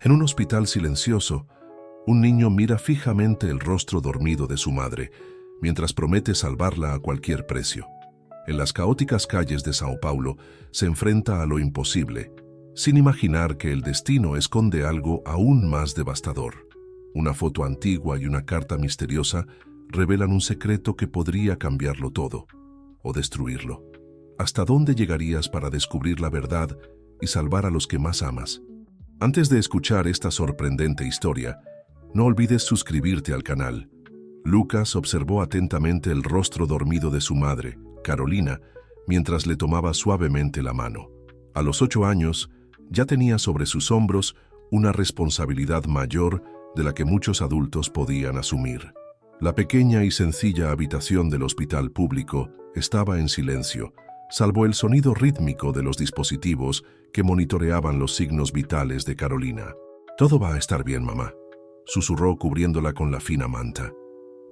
En un hospital silencioso, un niño mira fijamente el rostro dormido de su madre, mientras promete salvarla a cualquier precio. En las caóticas calles de São Paulo se enfrenta a lo imposible, sin imaginar que el destino esconde algo aún más devastador. Una foto antigua y una carta misteriosa revelan un secreto que podría cambiarlo todo, o destruirlo. ¿Hasta dónde llegarías para descubrir la verdad y salvar a los que más amas? Antes de escuchar esta sorprendente historia, no olvides suscribirte al canal. Lucas observó atentamente el rostro dormido de su madre, Carolina, mientras le tomaba suavemente la mano. A los 8 años, ya tenía sobre sus hombros una responsabilidad mayor de la que muchos adultos podían asumir. La pequeña y sencilla habitación del hospital público estaba en silencio, salvo el sonido rítmico de los dispositivos que monitoreaban los signos vitales de Carolina. «Todo va a estar bien, mamá», susurró cubriéndola con la fina manta.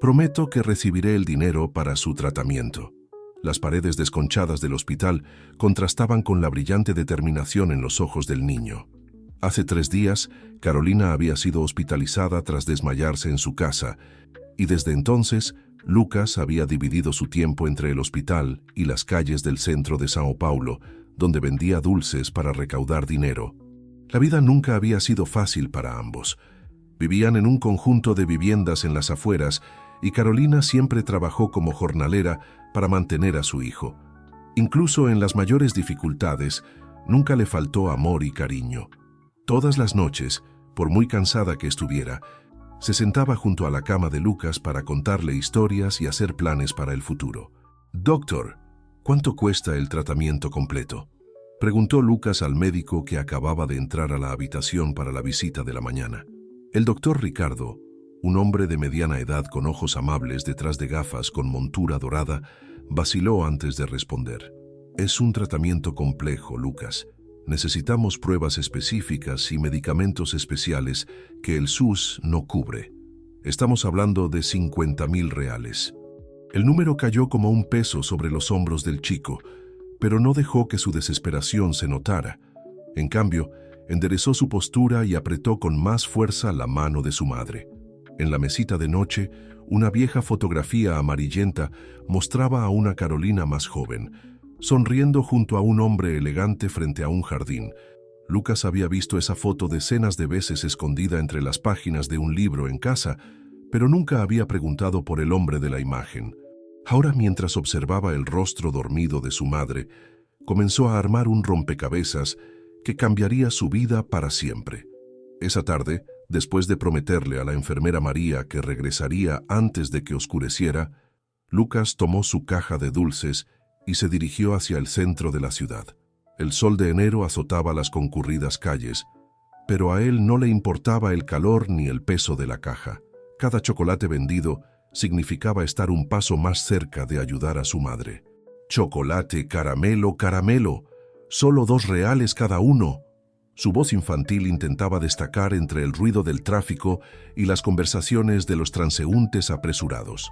«Prometo que recibiré el dinero para su tratamiento». Las paredes desconchadas del hospital contrastaban con la brillante determinación en los ojos del niño. Hace 3 días, Carolina había sido hospitalizada tras desmayarse en su casa, y desde entonces, Lucas había dividido su tiempo entre el hospital y las calles del centro de São Paulo, donde vendía dulces para recaudar dinero. La vida nunca había sido fácil para ambos. Vivían en un conjunto de viviendas en las afueras y Carolina siempre trabajó como jornalera para mantener a su hijo. Incluso en las mayores dificultades, nunca le faltó amor y cariño. Todas las noches, por muy cansada que estuviera, se sentaba junto a la cama de Lucas para contarle historias y hacer planes para el futuro. «Doctor, ¿cuánto cuesta el tratamiento completo?», preguntó Lucas al médico que acababa de entrar a la habitación para la visita de la mañana. El doctor Ricardo, un hombre de mediana edad con ojos amables detrás de gafas con montura dorada, vaciló antes de responder. «Es un tratamiento complejo, Lucas. Necesitamos pruebas específicas y medicamentos especiales que el SUS no cubre. Estamos hablando de 50.000 reales». El número cayó como un peso sobre los hombros del chico, pero no dejó que su desesperación se notara. En cambio, enderezó su postura y apretó con más fuerza la mano de su madre. En la mesita de noche, una vieja fotografía amarillenta mostraba a una Carolina más joven, sonriendo junto a un hombre elegante frente a un jardín. Lucas había visto esa foto decenas de veces escondida entre las páginas de un libro en casa, pero nunca había preguntado por el hombre de la imagen. Ahora, mientras observaba el rostro dormido de su madre, comenzó a armar un rompecabezas que cambiaría su vida para siempre. Esa tarde, después de prometerle a la enfermera María que regresaría antes de que oscureciera, Lucas tomó su caja de dulces y se dirigió hacia el centro de la ciudad. El sol de enero azotaba las concurridas calles, pero a él no le importaba el calor ni el peso de la caja. Cada chocolate vendido significaba estar un paso más cerca de ayudar a su madre. «Chocolate, caramelo, caramelo, solo 2 reales cada uno». Su voz infantil intentaba destacar entre el ruido del tráfico y las conversaciones de los transeúntes apresurados.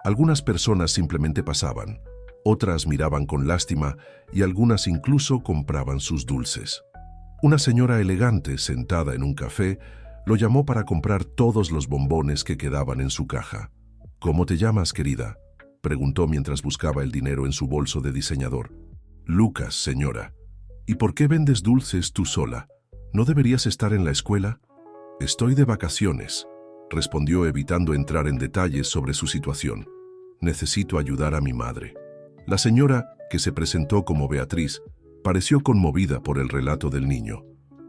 Algunas personas simplemente pasaban, otras miraban con lástima y algunas incluso compraban sus dulces. Una señora elegante sentada en un café lo llamó para comprar todos los bombones que quedaban en su caja. «¿Cómo te llamas, querida?», preguntó mientras buscaba el dinero en su bolso de diseñador. «Lucas, señora». «¿Y por qué vendes dulces tú sola? ¿No deberías estar en la escuela?». «Estoy de vacaciones», respondió evitando entrar en detalles sobre su situación. «Necesito ayudar a mi madre». La señora, que se presentó como Beatriz, pareció conmovida por el relato del niño.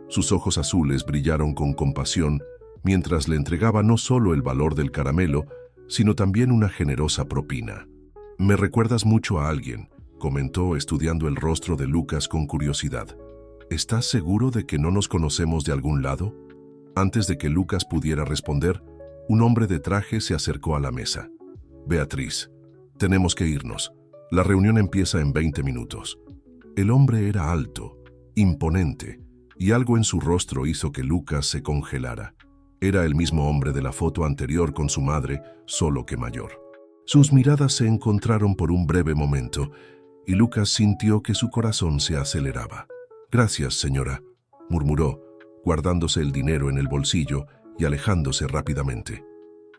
Sus ojos azules brillaron con compasión mientras le entregaba no solo el valor del caramelo, sino también una generosa propina. «Me recuerdas mucho a alguien», comentó estudiando el rostro de Lucas con curiosidad. «¿Estás seguro de que no nos conocemos de algún lado?». Antes de que Lucas pudiera responder, un hombre de traje se acercó a la mesa. «Beatriz, tenemos que irnos. La reunión empieza en 20 minutos». El hombre era alto, imponente, y algo en su rostro hizo que Lucas se congelara. Era el mismo hombre de la foto anterior con su madre, solo que mayor. Sus miradas se encontraron por un breve momento, y Lucas sintió que su corazón se aceleraba. «Gracias, señora», murmuró, guardándose el dinero en el bolsillo y alejándose rápidamente.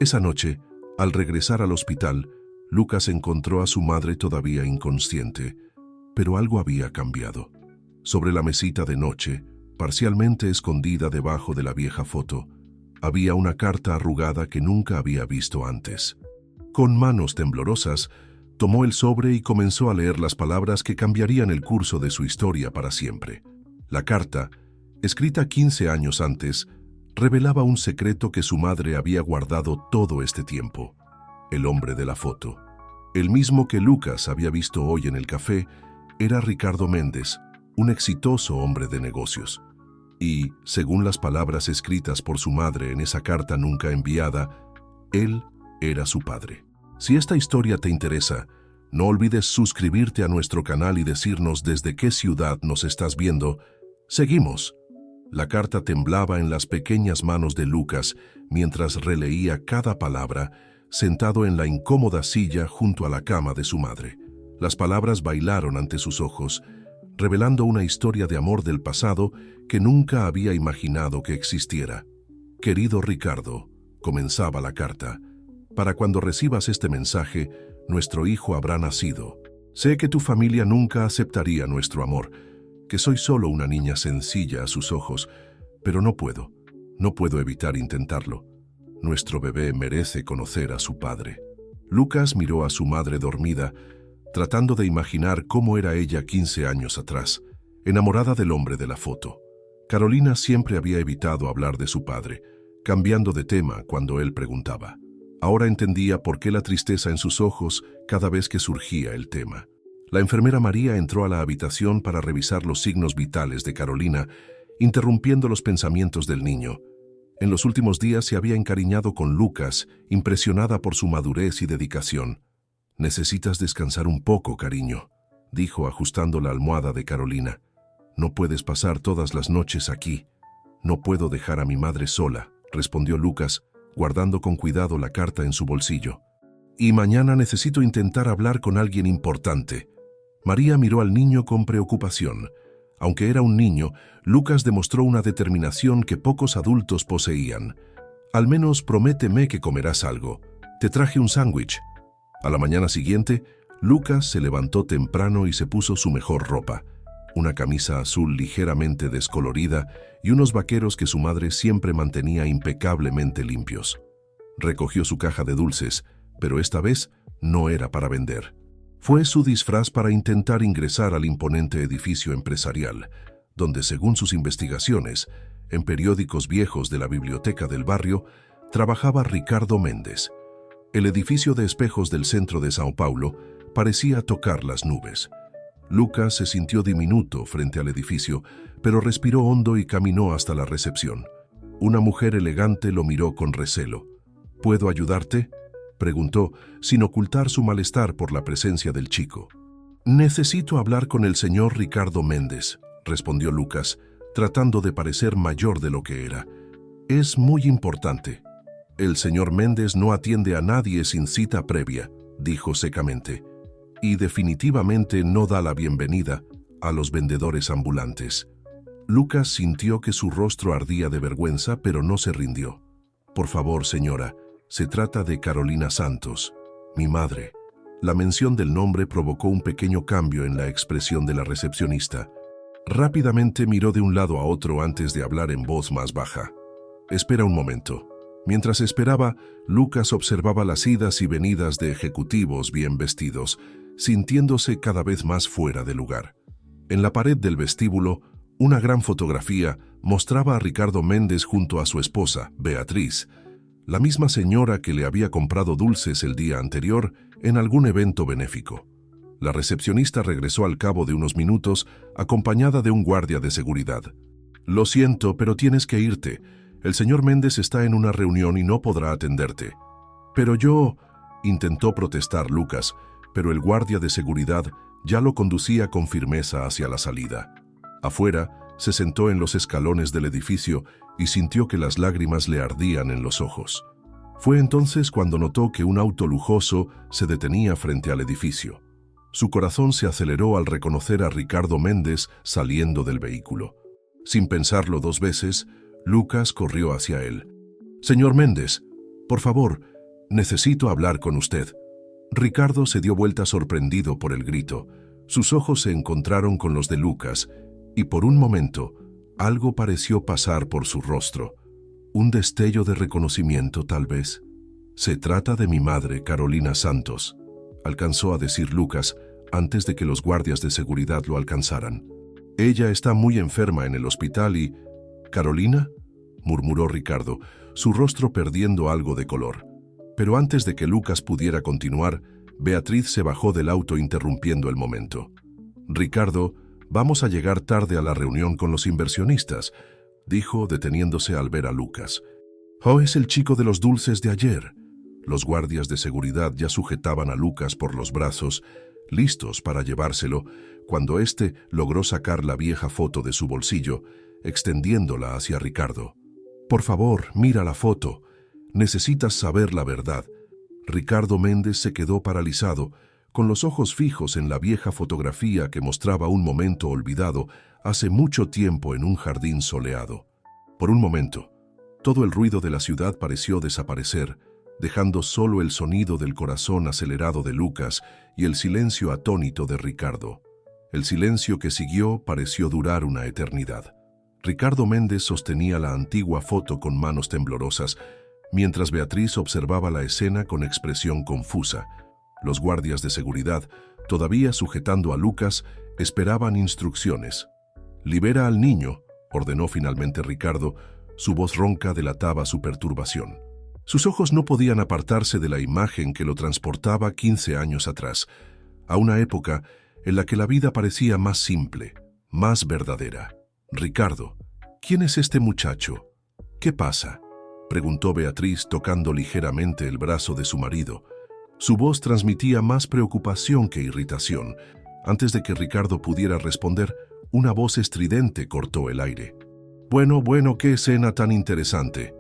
Esa noche, al regresar al hospital, Lucas encontró a su madre todavía inconsciente, pero algo había cambiado. Sobre la mesita de noche, parcialmente escondida debajo de la vieja foto, había una carta arrugada que nunca había visto antes. Con manos temblorosas, tomó el sobre y comenzó a leer las palabras que cambiarían el curso de su historia para siempre. La carta, escrita 15 años antes, revelaba un secreto que su madre había guardado todo este tiempo. El hombre de la foto, el mismo que Lucas había visto hoy en el café, era Ricardo Méndez, un exitoso hombre de negocios. Y, según las palabras escritas por su madre en esa carta nunca enviada, él era su padre. Si esta historia te interesa, no olvides suscribirte a nuestro canal y decirnos desde qué ciudad nos estás viendo. Seguimos. La carta temblaba en las pequeñas manos de Lucas mientras releía cada palabra, sentado en la incómoda silla junto a la cama de su madre. Las palabras bailaron ante sus ojos, revelando una historia de amor del pasado que nunca había imaginado que existiera. Querido Ricardo, comenzaba la carta, para cuando recibas este mensaje, nuestro hijo habrá nacido. Sé que tu familia nunca aceptaría nuestro amor, que soy solo una niña sencilla a sus ojos, pero no puedo evitar intentarlo. Nuestro bebé merece conocer a su padre. Lucas miró a su madre dormida, tratando de imaginar cómo era ella 15 años atrás, enamorada del hombre de la foto. Carolina siempre había evitado hablar de su padre, cambiando de tema cuando él preguntaba. Ahora entendía por qué la tristeza en sus ojos cada vez que surgía el tema. La enfermera María entró a la habitación para revisar los signos vitales de Carolina, interrumpiendo los pensamientos del niño. En los últimos días se había encariñado con Lucas, impresionada por su madurez y dedicación. «Necesitas descansar un poco, cariño», dijo ajustando la almohada de Carolina. «No puedes pasar todas las noches aquí». «No puedo dejar a mi madre sola», respondió Lucas, guardando con cuidado la carta en su bolsillo. «Y mañana necesito intentar hablar con alguien importante». María miró al niño con preocupación. Aunque era un niño, Lucas demostró una determinación que pocos adultos poseían. «Al menos prométeme que comerás algo. Te traje un sándwich». A la mañana siguiente, Lucas se levantó temprano y se puso su mejor ropa, una camisa azul ligeramente descolorida y unos vaqueros que su madre siempre mantenía impecablemente limpios. Recogió su caja de dulces, pero esta vez no era para vender. Fue su disfraz para intentar ingresar al imponente edificio empresarial, donde, según sus investigaciones, en periódicos viejos de la biblioteca del barrio, trabajaba Ricardo Méndez. El edificio de espejos del centro de Sao Paulo parecía tocar las nubes. Lucas se sintió diminuto frente al edificio, pero respiró hondo y caminó hasta la recepción. Una mujer elegante lo miró con recelo. «¿Puedo ayudarte?», preguntó, sin ocultar su malestar por la presencia del chico. «Necesito hablar con el señor Ricardo Méndez», respondió Lucas, tratando de parecer mayor de lo que era. «Es muy importante». «El señor Méndez no atiende a nadie sin cita previa», dijo secamente, «y definitivamente no da la bienvenida a los vendedores ambulantes». Lucas sintió que su rostro ardía de vergüenza, pero no se rindió. «Por favor, señora, se trata de Carolina Santos, mi madre». La mención del nombre provocó un pequeño cambio en la expresión de la recepcionista. Rápidamente miró de un lado a otro antes de hablar en voz más baja. «Espera un momento». Mientras esperaba, Lucas observaba las idas y venidas de ejecutivos bien vestidos, sintiéndose cada vez más fuera de lugar. En la pared del vestíbulo, una gran fotografía mostraba a Ricardo Méndez junto a su esposa, Beatriz, la misma señora que le había comprado dulces el día anterior en algún evento benéfico. La recepcionista regresó al cabo de unos minutos, acompañada de un guardia de seguridad. «Lo siento, pero tienes que irte. El señor Méndez está en una reunión y no podrá atenderte». «Pero yo…», intentó protestar Lucas, pero el guardia de seguridad ya lo conducía con firmeza hacia la salida. Afuera, se sentó en los escalones del edificio y sintió que las lágrimas le ardían en los ojos. Fue entonces cuando notó que un auto lujoso se detenía frente al edificio. Su corazón se aceleró al reconocer a Ricardo Méndez saliendo del vehículo. Sin pensarlo 2 veces, Lucas corrió hacia él. «Señor Méndez, por favor, necesito hablar con usted». Ricardo se dio vuelta sorprendido por el grito. Sus ojos se encontraron con los de Lucas, y por un momento, algo pareció pasar por su rostro. Un destello de reconocimiento, tal vez. «Se trata de mi madre, Carolina Santos», alcanzó a decir Lucas antes de que los guardias de seguridad lo alcanzaran. «Ella está muy enferma en el hospital y...» «¿Carolina?», murmuró Ricardo, su rostro perdiendo algo de color. Pero antes de que Lucas pudiera continuar, Beatriz se bajó del auto interrumpiendo el momento. «Ricardo, vamos a llegar tarde a la reunión con los inversionistas», dijo deteniéndose al ver a Lucas. «Oh, es el chico de los dulces de ayer». Los guardias de seguridad ya sujetaban a Lucas por los brazos, listos para llevárselo, cuando éste logró sacar la vieja foto de su bolsillo, extendiéndola hacia Ricardo. «Por favor, mira la foto. Necesitas saber la verdad». Ricardo Méndez se quedó paralizado, con los ojos fijos en la vieja fotografía que mostraba un momento olvidado hace mucho tiempo en un jardín soleado. Por un momento, todo el ruido de la ciudad pareció desaparecer, dejando solo el sonido del corazón acelerado de Lucas y el silencio atónito de Ricardo. El silencio que siguió pareció durar una eternidad. Ricardo Méndez sostenía la antigua foto con manos temblorosas, mientras Beatriz observaba la escena con expresión confusa. Los guardias de seguridad, todavía sujetando a Lucas, esperaban instrucciones. «Libera al niño», ordenó finalmente Ricardo. Su voz ronca delataba su perturbación. Sus ojos no podían apartarse de la imagen que lo transportaba 15 años atrás, a una época en la que la vida parecía más simple, más verdadera. «Ricardo, ¿quién es este muchacho? ¿Qué pasa?», preguntó Beatriz tocando ligeramente el brazo de su marido. Su voz transmitía más preocupación que irritación. Antes de que Ricardo pudiera responder, una voz estridente cortó el aire. Bueno, qué escena tan interesante».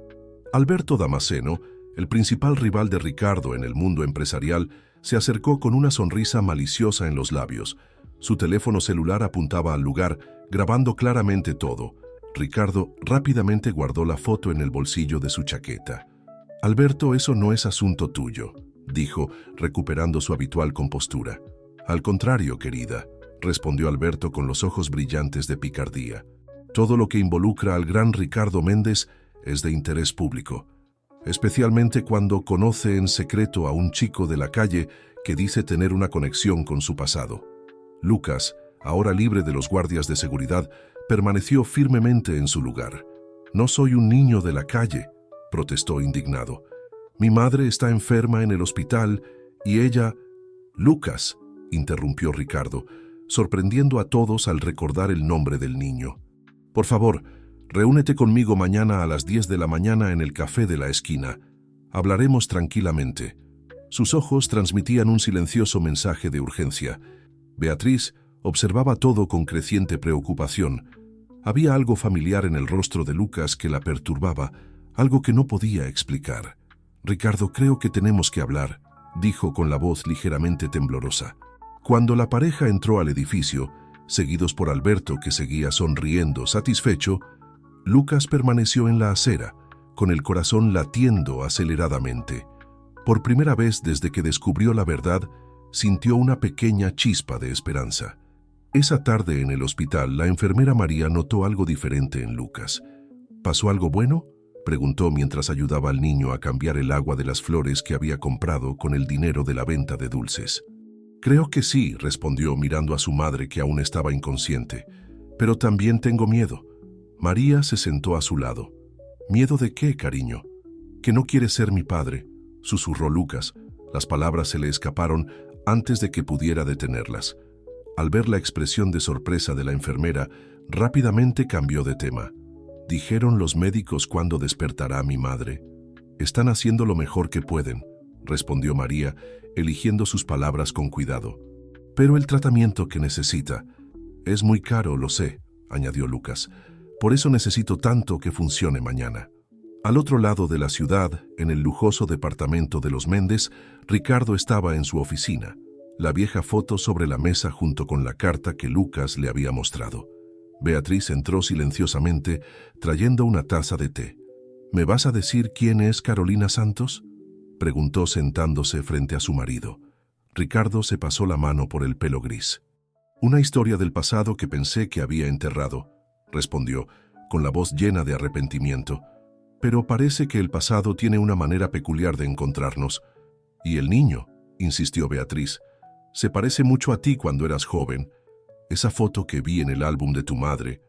Alberto Damasceno, el principal rival de Ricardo en el mundo empresarial, se acercó con una sonrisa maliciosa en los labios. Su teléfono celular apuntaba al lugar, grabando claramente todo. Ricardo rápidamente guardó la foto en el bolsillo de su chaqueta. «Alberto, eso no es asunto tuyo», dijo, recuperando su habitual compostura. «Al contrario, querida», respondió Alberto con los ojos brillantes de picardía. «Todo lo que involucra al gran Ricardo Méndez es de interés público, especialmente cuando conoce en secreto a un chico de la calle que dice tener una conexión con su pasado». Lucas, ahora libre de los guardias de seguridad, permaneció firmemente en su lugar. «No soy un niño de la calle», protestó indignado. «Mi madre está enferma en el hospital y ella...» «Lucas», interrumpió Ricardo, sorprendiendo a todos al recordar el nombre del niño. «Por favor, reúnete conmigo mañana a las 10 de la mañana en el café de la esquina. Hablaremos tranquilamente». Sus ojos transmitían un silencioso mensaje de urgencia. Beatriz observaba todo con creciente preocupación. Había algo familiar en el rostro de Lucas que la perturbaba, algo que no podía explicar. «Ricardo, creo que tenemos que hablar», dijo con la voz ligeramente temblorosa. Cuando la pareja entró al edificio, seguidos por Alberto, que seguía sonriendo satisfecho, Lucas permaneció en la acera, con el corazón latiendo aceleradamente. Por primera vez desde que descubrió la verdad, sintió una pequeña chispa de esperanza. Esa tarde en el hospital, la enfermera María notó algo diferente en Lucas. «¿Pasó algo bueno?», preguntó mientras ayudaba al niño a cambiar el agua de las flores que había comprado con el dinero de la venta de dulces. «Creo que sí», respondió mirando a su madre, que aún estaba inconsciente. «Pero también tengo miedo». María se sentó a su lado. «¿Miedo de qué, cariño?». «Que no quiere ser mi padre», susurró Lucas. Las palabras se le escaparon antes de que pudiera detenerlas. Al ver la expresión de sorpresa de la enfermera, rápidamente cambió de tema. «¿Dijeron los médicos cuándo despertará mi madre?». «Están haciendo lo mejor que pueden», respondió María, eligiendo sus palabras con cuidado. «Pero el tratamiento que necesita es muy caro, lo sé», añadió Lucas. «Por eso necesito tanto que funcione mañana». Al otro lado de la ciudad, en el lujoso departamento de los Méndez, Ricardo estaba en su oficina, la vieja foto sobre la mesa junto con la carta que Lucas le había mostrado. Beatriz entró silenciosamente, trayendo una taza de té. ¿Me vas a decir quién es Carolina Santos?, preguntó sentándose frente a su marido. Ricardo se pasó la mano por el pelo gris. Una historia del pasado que pensé que había enterrado, respondió, con la voz llena de arrepentimiento. Pero parece que el pasado tiene una manera peculiar de encontrarnos. ¿Y el niño?, insistió Beatriz. Se parece mucho a ti cuando eras joven. Esa foto que vi en el álbum de tu madre.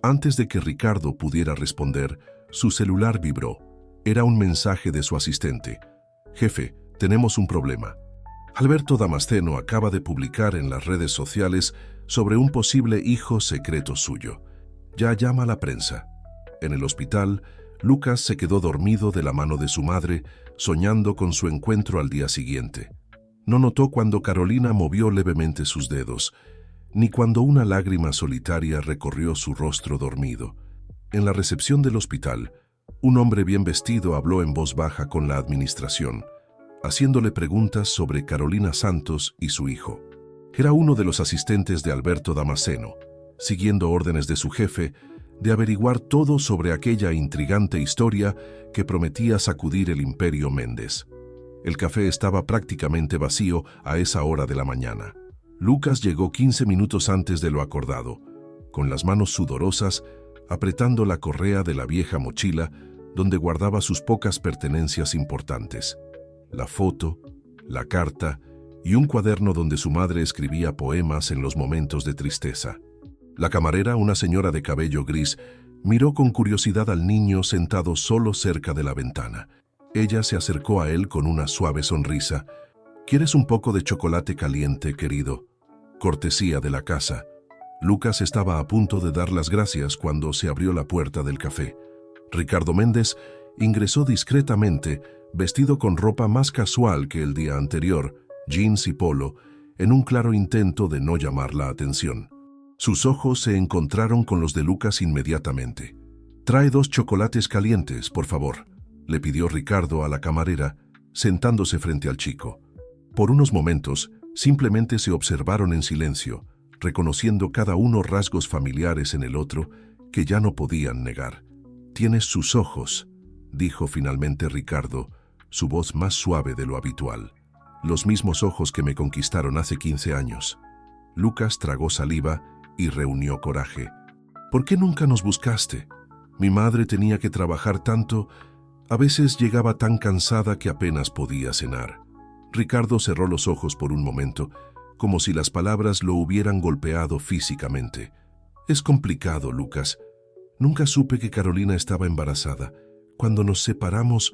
Antes de que Ricardo pudiera responder, su celular vibró. Era un mensaje de su asistente. Jefe, tenemos un problema. Alberto Damasceno acaba de publicar en las redes sociales sobre un posible hijo secreto suyo. Ya llama a la prensa. En el hospital, Lucas se quedó dormido de la mano de su madre, soñando con su encuentro al día siguiente. No notó cuando Carolina movió levemente sus dedos, ni cuando una lágrima solitaria recorrió su rostro dormido. En la recepción del hospital, un hombre bien vestido habló en voz baja con la administración, haciéndole preguntas sobre Carolina Santos y su hijo. Era uno de los asistentes de Alberto Damasceno, siguiendo órdenes de su jefe de averiguar todo sobre aquella intrigante historia que prometía sacudir el imperio Méndez. El café estaba prácticamente vacío a esa hora de la mañana. Lucas llegó 15 minutos antes de lo acordado, con las manos sudorosas, apretando la correa de la vieja mochila donde guardaba sus pocas pertenencias importantes. La foto, la carta y un cuaderno donde su madre escribía poemas en los momentos de tristeza. La camarera, una señora de cabello gris, miró con curiosidad al niño sentado solo cerca de la ventana. Ella se acercó a él con una suave sonrisa. ¿Quieres un poco de chocolate caliente, querido? Cortesía de la casa. Lucas estaba a punto de dar las gracias cuando se abrió la puerta del café. Ricardo Méndez ingresó discretamente, vestido con ropa más casual que el día anterior, jeans y polo, en un claro intento de no llamar la atención. Sus ojos se encontraron con los de Lucas inmediatamente. «Trae 2 chocolates calientes, por favor», le pidió Ricardo a la camarera, sentándose frente al chico. Por unos momentos, simplemente se observaron en silencio, reconociendo cada uno rasgos familiares en el otro que ya no podían negar. «Tienes sus ojos», dijo finalmente Ricardo, su voz más suave de lo habitual. «Los mismos ojos que me conquistaron hace 15 años». Lucas tragó saliva y reunió coraje. «¿Por qué nunca nos buscaste? Mi madre tenía que trabajar tanto, a veces llegaba tan cansada que apenas podía cenar». Ricardo cerró los ojos por un momento, como si las palabras lo hubieran golpeado físicamente. «Es complicado, Lucas. Nunca supe que Carolina estaba embarazada. Cuando nos separamos,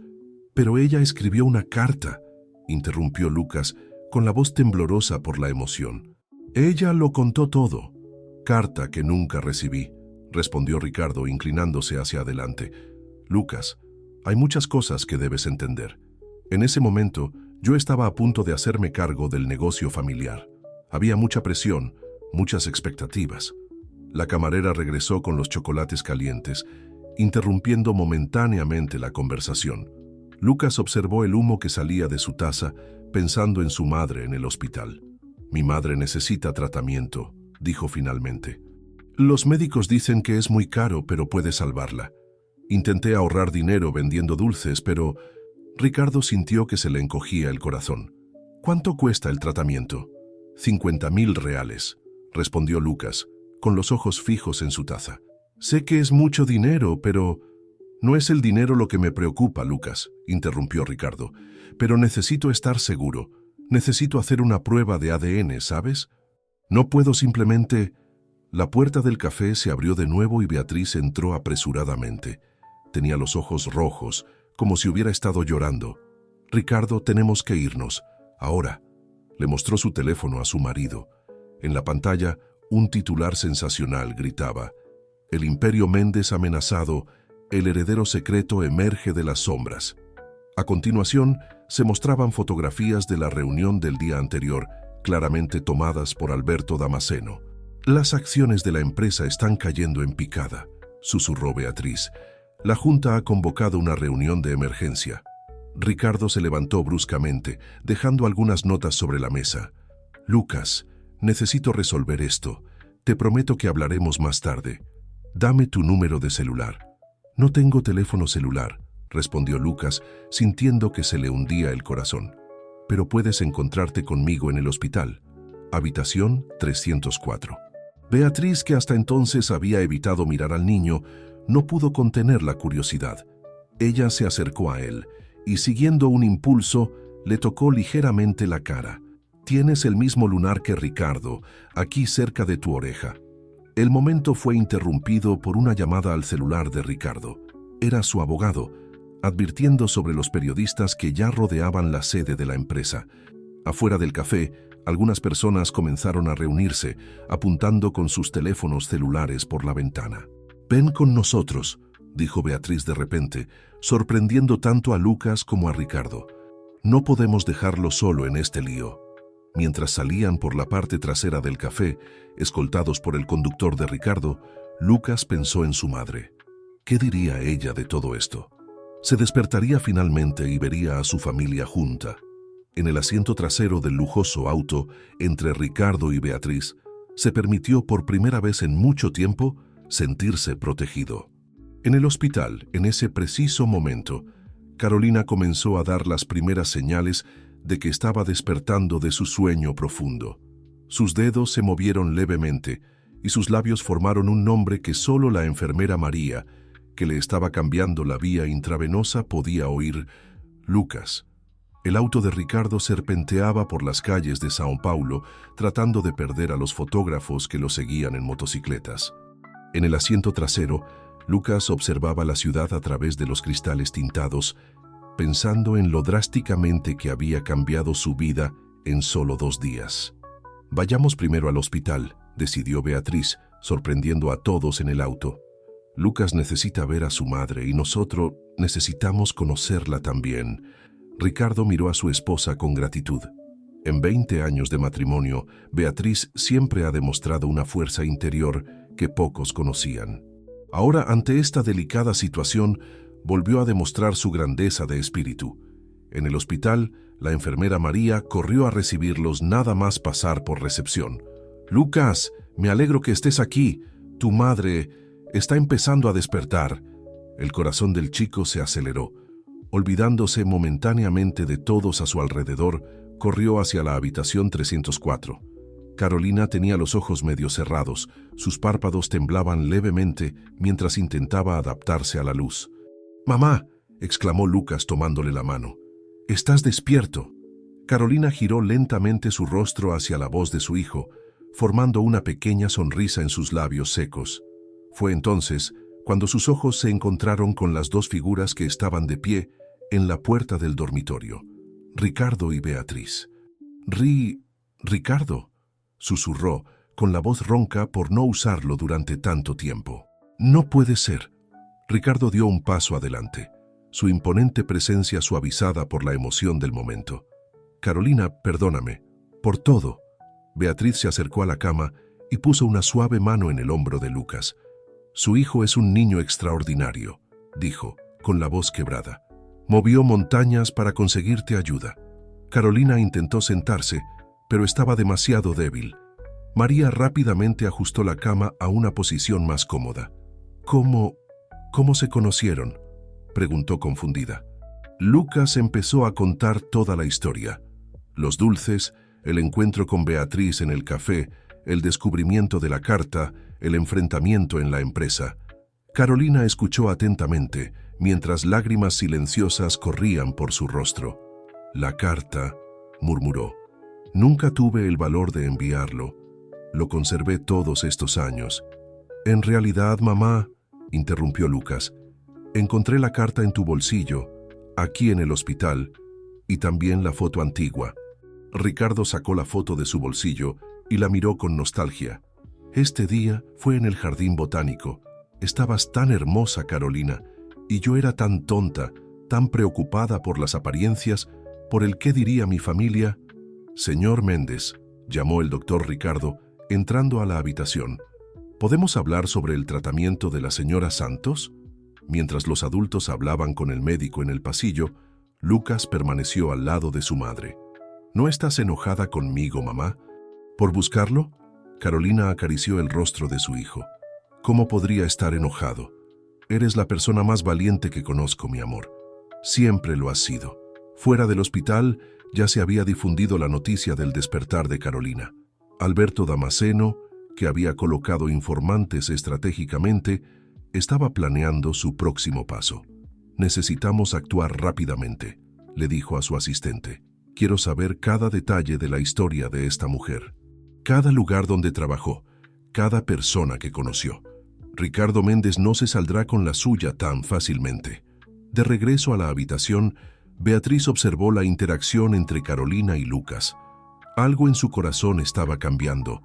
pero ella escribió una carta», interrumpió Lucas, con la voz temblorosa por la emoción. «Ella lo contó todo». «Carta que nunca recibí», respondió Ricardo, inclinándose hacia adelante. «Lucas, hay muchas cosas que debes entender. En ese momento, yo estaba a punto de hacerme cargo del negocio familiar. Había mucha presión, muchas expectativas». La camarera regresó con los chocolates calientes, interrumpiendo momentáneamente la conversación. Lucas observó el humo que salía de su taza, pensando en su madre en el hospital. «Mi madre necesita tratamiento», dijo finalmente. «Los médicos dicen que es muy caro, pero puede salvarla. Intenté ahorrar dinero vendiendo dulces, pero...» Ricardo sintió que se le encogía el corazón. «¿Cuánto cuesta el tratamiento?» «50.000 reales», respondió Lucas, con los ojos fijos en su taza. «Sé que es mucho dinero, pero...» «No es el dinero lo que me preocupa, Lucas», interrumpió Ricardo. «Pero necesito estar seguro. Necesito hacer una prueba de ADN, ¿sabes? No puedo simplemente...» La puerta del café se abrió de nuevo y Beatriz entró apresuradamente. Tenía los ojos rojos, como si hubiera estado llorando. «Ricardo, tenemos que irnos. Ahora». Le mostró su teléfono a su marido. En la pantalla, un titular sensacional gritaba: «El imperio Méndez amenazado, el heredero secreto emerge de las sombras». A continuación, se mostraban fotografías de la reunión del día anterior, claramente tomadas por Alberto Damasceno. «Las acciones de la empresa están cayendo en picada», susurró Beatriz. «La Junta ha convocado una reunión de emergencia». Ricardo se levantó bruscamente, dejando algunas notas sobre la mesa. «Lucas, necesito resolver esto. Te prometo que hablaremos más tarde. Dame tu número de celular. No tengo teléfono celular, respondió Lucas, sintiendo que se le hundía el corazón. Pero puedes encontrarte conmigo en el hospital. Habitación 304. Beatriz, que hasta entonces había evitado mirar al niño, no pudo contener la curiosidad. Ella se acercó a él y, siguiendo un impulso, le tocó ligeramente la cara. Tienes el mismo lunar que Ricardo, aquí cerca de tu oreja. El momento fue interrumpido por una llamada al celular de Ricardo. Era su abogado, advirtiendo sobre los periodistas que ya rodeaban la sede de la empresa. Afuera del café, algunas personas comenzaron a reunirse, apuntando con sus teléfonos celulares por la ventana. «Ven con nosotros», dijo Beatriz de repente, sorprendiendo tanto a Lucas como a Ricardo. «No podemos dejarlo solo en este lío». Mientras salían por la parte trasera del café, escoltados por el conductor de Ricardo, Lucas pensó en su madre. ¿Qué diría ella de todo esto? Se despertaría finalmente y vería a su familia junta. En el asiento trasero del lujoso auto, entre Ricardo y Beatriz, se permitió por primera vez en mucho tiempo sentirse protegido. En el hospital, en ese preciso momento, Carolina comenzó a dar las primeras señales de que estaba despertando de su sueño profundo. Sus dedos se movieron levemente y sus labios formaron un nombre que solo la enfermera María, que le estaba cambiando la vía intravenosa, podía oír: Lucas. El auto de Ricardo serpenteaba por las calles de São Paulo, tratando de perder a los fotógrafos que lo seguían en motocicletas. En el asiento trasero, Lucas observaba la ciudad a través de los cristales tintados, pensando en lo drásticamente que había cambiado su vida en solo 2 días. «Vayamos primero al hospital», decidió Beatriz, sorprendiendo a todos en el auto. «Lucas necesita ver a su madre y nosotros necesitamos conocerla también». Ricardo miró a su esposa con gratitud. En 20 años de matrimonio, Beatriz siempre ha demostrado una fuerza interior que pocos conocían. Ahora, ante esta delicada situación, volvió a demostrar su grandeza de espíritu. En el hospital, la enfermera María corrió a recibirlos nada más pasar por recepción. «Lucas, me alegro que estés aquí. Tu madre está empezando a despertar». El corazón del chico se aceleró. Olvidándose momentáneamente de todos a su alrededor, corrió hacia la habitación 304. Carolina tenía los ojos medio cerrados, sus párpados temblaban levemente mientras intentaba adaptarse a la luz. «Mamá», exclamó Lucas tomándole la mano. «¿Estás despierto?» Carolina giró lentamente su rostro hacia la voz de su hijo, formando una pequeña sonrisa en sus labios secos. Fue entonces cuando sus ojos se encontraron con las 2 figuras que estaban de pie en la puerta del dormitorio, Ricardo y Beatriz. «Ricardo», susurró, con la voz ronca por no usarlo durante tanto tiempo. «No puede ser». Ricardo dio un paso adelante, su imponente presencia suavizada por la emoción del momento. «Carolina, perdóname, por todo». Beatriz se acercó a la cama y puso una suave mano en el hombro de Lucas. «Su hijo es un niño extraordinario», dijo, con la voz quebrada. «Movió montañas para conseguirte ayuda». Carolina intentó sentarse, pero estaba demasiado débil. María rápidamente ajustó la cama a una posición más cómoda. «¿Cómo se conocieron?», preguntó confundida. Lucas empezó a contar toda la historia. Los dulces, el encuentro con Beatriz en el café, el descubrimiento de la carta, el enfrentamiento en la empresa. Carolina escuchó atentamente, mientras lágrimas silenciosas corrían por su rostro. «La carta», murmuró. «Nunca tuve el valor de enviarlo. Lo conservé todos estos años». «En realidad, mamá», interrumpió Lucas, «encontré la carta en tu bolsillo, aquí en el hospital, y también la foto antigua». Ricardo sacó la foto de su bolsillo y la miró con nostalgia. «Este día fue en el jardín botánico. Estabas tan hermosa, Carolina, y yo era tan tonta, tan preocupada por las apariencias, por el qué diría mi familia». «Señor Méndez», llamó el doctor Ricardo, entrando a la habitación. «¿Podemos hablar sobre el tratamiento de la señora Santos?». Mientras los adultos hablaban con el médico en el pasillo, Lucas permaneció al lado de su madre. «¿No estás enojada conmigo, mamá? ¿Por buscarlo?». Carolina acarició el rostro de su hijo. ¿Cómo podría estar enojado? Eres la persona más valiente que conozco, mi amor. Siempre lo has sido. Fuera del hospital ya se había difundido la noticia del despertar de Carolina. Alberto Damasceno, que había colocado informantes estratégicamente, estaba planeando su próximo paso. Necesitamos actuar rápidamente, le dijo a su asistente. Quiero saber cada detalle de la historia de esta mujer. Cada lugar donde trabajó, cada persona que conoció. Ricardo Méndez no se saldrá con la suya tan fácilmente. De regreso a la habitación, Beatriz observó la interacción entre Carolina y Lucas. Algo en su corazón estaba cambiando.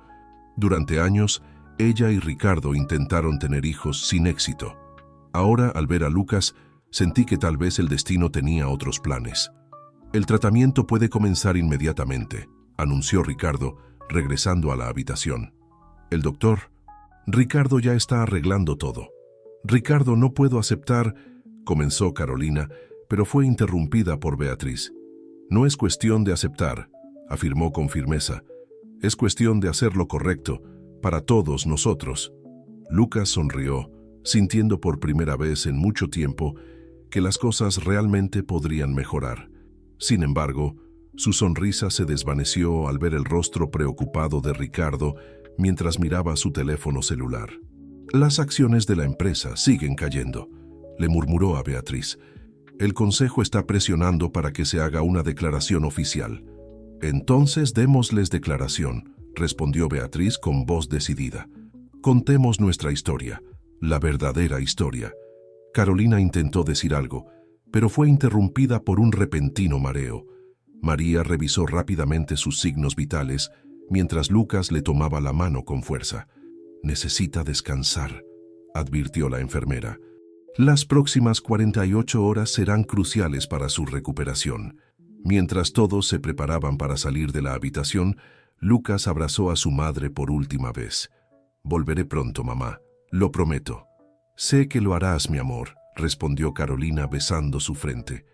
Durante años, ella y Ricardo intentaron tener hijos sin éxito. Ahora, al ver a Lucas, sentí que tal vez el destino tenía otros planes. El tratamiento puede comenzar inmediatamente, anunció Ricardo, regresando a la habitación. El doctor, Ricardo ya está arreglando todo. Ricardo, no puedo aceptar, comenzó Carolina, pero fue interrumpida por Beatriz. No es cuestión de aceptar, afirmó con firmeza. Es cuestión de hacer lo correcto, para todos nosotros. Lucas sonrió, sintiendo por primera vez en mucho tiempo que las cosas realmente podrían mejorar. Sin embargo, su sonrisa se desvaneció al ver el rostro preocupado de Ricardo mientras miraba su teléfono celular. Las acciones de la empresa siguen cayendo, le murmuró a Beatriz. El consejo está presionando para que se haga una declaración oficial. Entonces démosles declaración, respondió Beatriz con voz decidida. Contemos nuestra historia, la verdadera historia. Carolina intentó decir algo, pero fue interrumpida por un repentino mareo. María revisó rápidamente sus signos vitales, mientras Lucas le tomaba la mano con fuerza. Necesita descansar, advirtió la enfermera. Las próximas 48 horas serán cruciales para su recuperación. Mientras todos se preparaban para salir de la habitación, Lucas abrazó a su madre por última vez. Volveré pronto, mamá, lo prometo. Sé que lo harás, mi amor, respondió Carolina besando su frente.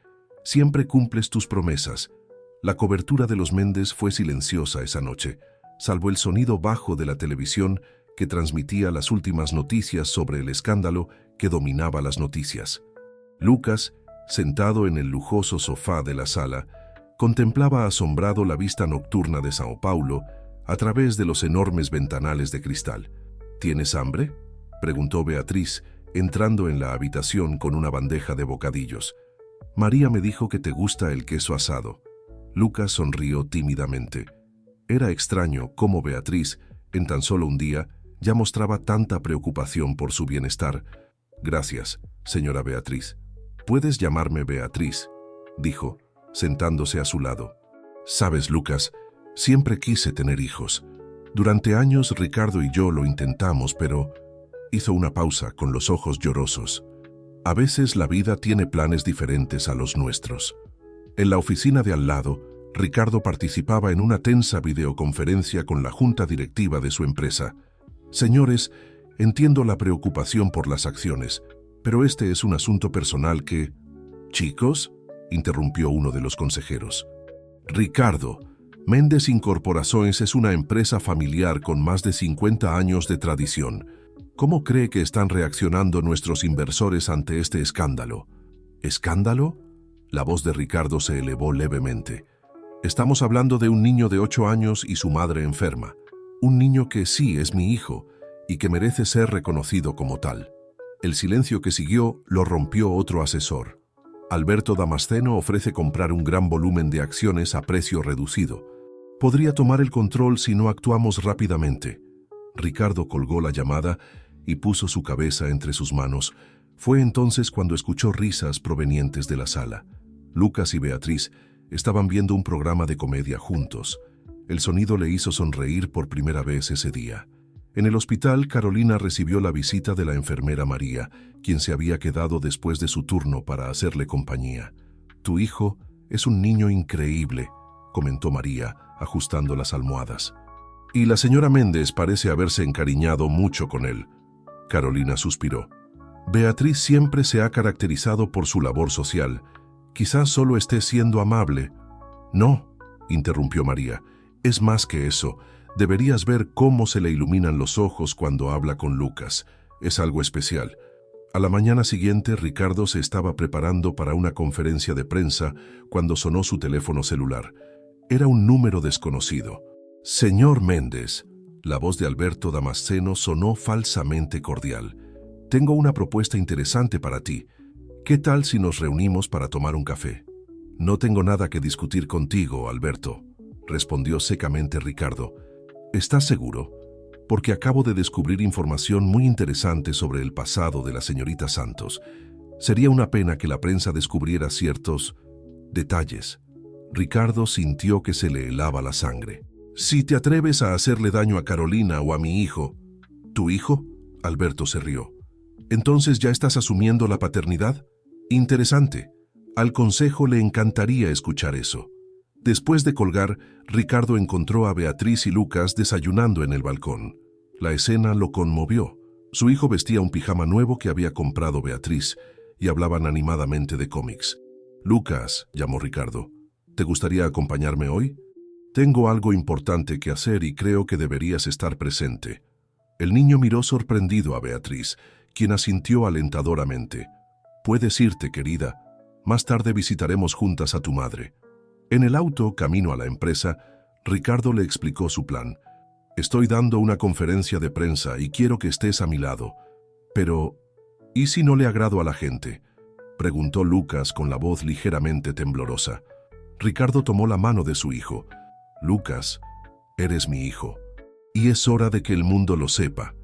Siempre cumples tus promesas. La cobertura de los Méndez fue silenciosa esa noche, salvo el sonido bajo de la televisión que transmitía las últimas noticias sobre el escándalo que dominaba las noticias. Lucas, sentado en el lujoso sofá de la sala, contemplaba asombrado la vista nocturna de Sao Paulo a través de los enormes ventanales de cristal. ¿Tienes hambre?, preguntó Beatriz, entrando en la habitación con una bandeja de bocadillos. María me dijo que te gusta el queso asado. Lucas sonrió tímidamente. Era extraño cómo Beatriz, en tan solo un día, ya mostraba tanta preocupación por su bienestar. Gracias, señora Beatriz. Puedes llamarme Beatriz, dijo, sentándose a su lado. Sabes, Lucas, siempre quise tener hijos. Durante años Ricardo y yo lo intentamos, pero... Hizo una pausa con los ojos llorosos. A veces la vida tiene planes diferentes a los nuestros. En la oficina de al lado, Ricardo participaba en una tensa videoconferencia con la junta directiva de su empresa. Señores, entiendo la preocupación por las acciones, pero este es un asunto personal que... Chicos, interrumpió uno de los consejeros. Ricardo, Méndez Incorporaciones es una empresa familiar con más de 50 años de tradición. ¿Cómo cree que están reaccionando nuestros inversores ante este escándalo? ¿Escándalo? La voz de Ricardo se elevó levemente. Estamos hablando de un niño de 8 años y su madre enferma. Un niño que sí es mi hijo y que merece ser reconocido como tal. El silencio que siguió lo rompió otro asesor. Alberto Damasceno ofrece comprar un gran volumen de acciones a precio reducido. Podría tomar el control si no actuamos rápidamente. Ricardo colgó la llamada y puso su cabeza entre sus manos. Fue entonces cuando escuchó risas provenientes de la sala. Lucas y Beatriz estaban viendo un programa de comedia juntos. El sonido le hizo sonreír por primera vez ese día. En el hospital, Carolina recibió la visita de la enfermera María, quien se había quedado después de su turno para hacerle compañía. «Tu hijo es un niño increíble», comentó María, ajustando las almohadas. «Y la señora Méndez parece haberse encariñado mucho con él». Carolina suspiró. «Beatriz siempre se ha caracterizado por su labor social. Quizás solo esté siendo amable». «No», interrumpió María, «es más que eso. Deberías ver cómo se le iluminan los ojos cuando habla con Lucas. Es algo especial. A la mañana siguiente, Ricardo se estaba preparando para una conferencia de prensa cuando sonó su teléfono celular. Era un número desconocido. «Señor Méndez», la voz de Alberto Damasceno sonó falsamente cordial. «Tengo una propuesta interesante para ti. ¿Qué tal si nos reunimos para tomar un café?» «No tengo nada que discutir contigo, Alberto», respondió secamente Ricardo. «¿Estás seguro? Porque acabo de descubrir información muy interesante sobre el pasado de la señorita Santos. Sería una pena que la prensa descubriera ciertos detalles». Ricardo sintió que se le helaba la sangre. «Si te atreves a hacerle daño a Carolina o a mi hijo». «¿Tu hijo?», Alberto se rió. «¿Entonces ya estás asumiendo la paternidad? Interesante. Al consejo le encantaría escuchar eso». Después de colgar, Ricardo encontró a Beatriz y Lucas desayunando en el balcón. La escena lo conmovió. Su hijo vestía un pijama nuevo que había comprado Beatriz y hablaban animadamente de cómics. «Lucas», llamó Ricardo, «¿te gustaría acompañarme hoy? Tengo algo importante que hacer y creo que deberías estar presente». El niño miró sorprendido a Beatriz, quien asintió alentadoramente. «Puedes irte, querida. Más tarde visitaremos juntas a tu madre». En el auto, camino a la empresa, Ricardo le explicó su plan. «Estoy dando una conferencia de prensa y quiero que estés a mi lado. Pero, ¿y si no le agrado a la gente?», preguntó Lucas con la voz ligeramente temblorosa. Ricardo tomó la mano de su hijo. «Lucas, eres mi hijo. Y es hora de que el mundo lo sepa.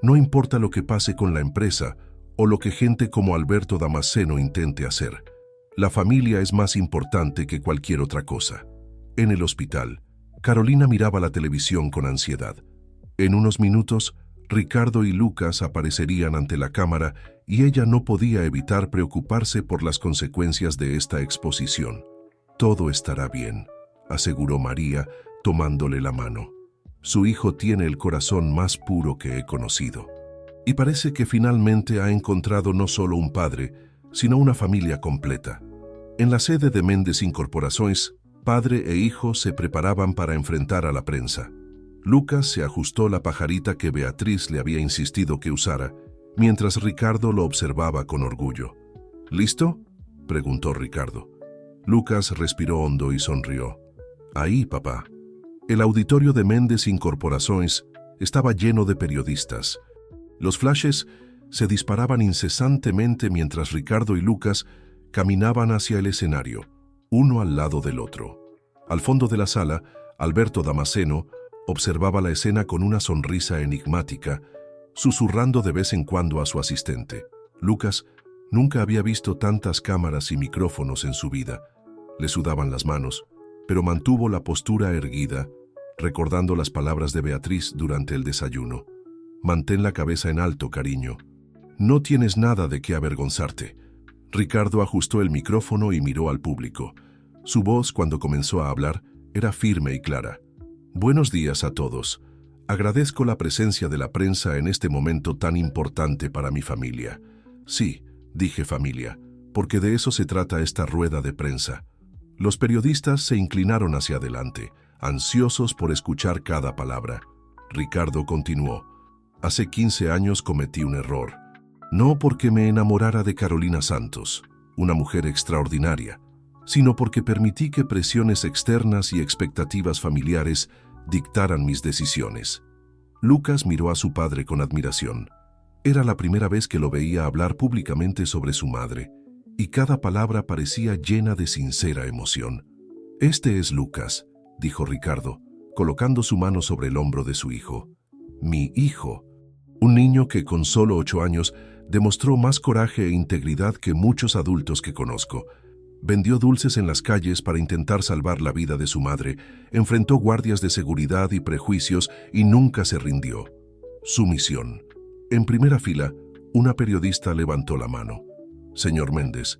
No importa lo que pase con la empresa o lo que gente como Alberto Damasceno intente hacer. La familia es más importante que cualquier otra cosa». En el hospital, Carolina miraba la televisión con ansiedad. En unos minutos, Ricardo y Lucas aparecerían ante la cámara y ella no podía evitar preocuparse por las consecuencias de esta exposición. «Todo estará bien», aseguró María, tomándole la mano. «Su hijo tiene el corazón más puro que he conocido. Y parece que finalmente ha encontrado no solo un padre, sino una familia completa». En la sede de Méndez Incorporaciones, padre e hijo se preparaban para enfrentar a la prensa. Lucas se ajustó la pajarita que Beatriz le había insistido que usara, mientras Ricardo lo observaba con orgullo. «¿Listo?», preguntó Ricardo. Lucas respiró hondo y sonrió. «Ahí, papá». El auditorio de Méndez Incorporaciones estaba lleno de periodistas. Los flashes se disparaban incesantemente mientras Ricardo y Lucas caminaban hacia el escenario, uno al lado del otro. Al fondo de la sala, Alberto Damasceno observaba la escena con una sonrisa enigmática, susurrando de vez en cuando a su asistente. Lucas nunca había visto tantas cámaras y micrófonos en su vida. Le sudaban las manos, pero mantuvo la postura erguida, recordando las palabras de Beatriz durante el desayuno. «Mantén la cabeza en alto, cariño. No tienes nada de qué avergonzarte». Ricardo ajustó el micrófono y miró al público. Su voz, cuando comenzó a hablar, era firme y clara. «Buenos días a todos. Agradezco la presencia de la prensa en este momento tan importante para mi familia». «Sí», dije familia, porque de eso se trata esta rueda de prensa. Los periodistas se inclinaron hacia adelante, ansiosos por escuchar cada palabra. Ricardo continuó. «Hace 15 años cometí un error. No porque me enamorara de Carolina Santos, una mujer extraordinaria, sino porque permití que presiones externas y expectativas familiares dictaran mis decisiones». Lucas miró a su padre con admiración. Era la primera vez que lo veía hablar públicamente sobre su madre, y cada palabra parecía llena de sincera emoción. «Este es Lucas», dijo Ricardo, colocando su mano sobre el hombro de su hijo. «Mi hijo». Un niño que con solo 8 años demostró más coraje e integridad que muchos adultos que conozco. Vendió dulces en las calles para intentar salvar la vida de su madre, enfrentó guardias de seguridad y prejuicios y nunca se rindió. Su misión. En primera fila, una periodista levantó la mano. «Señor Méndez,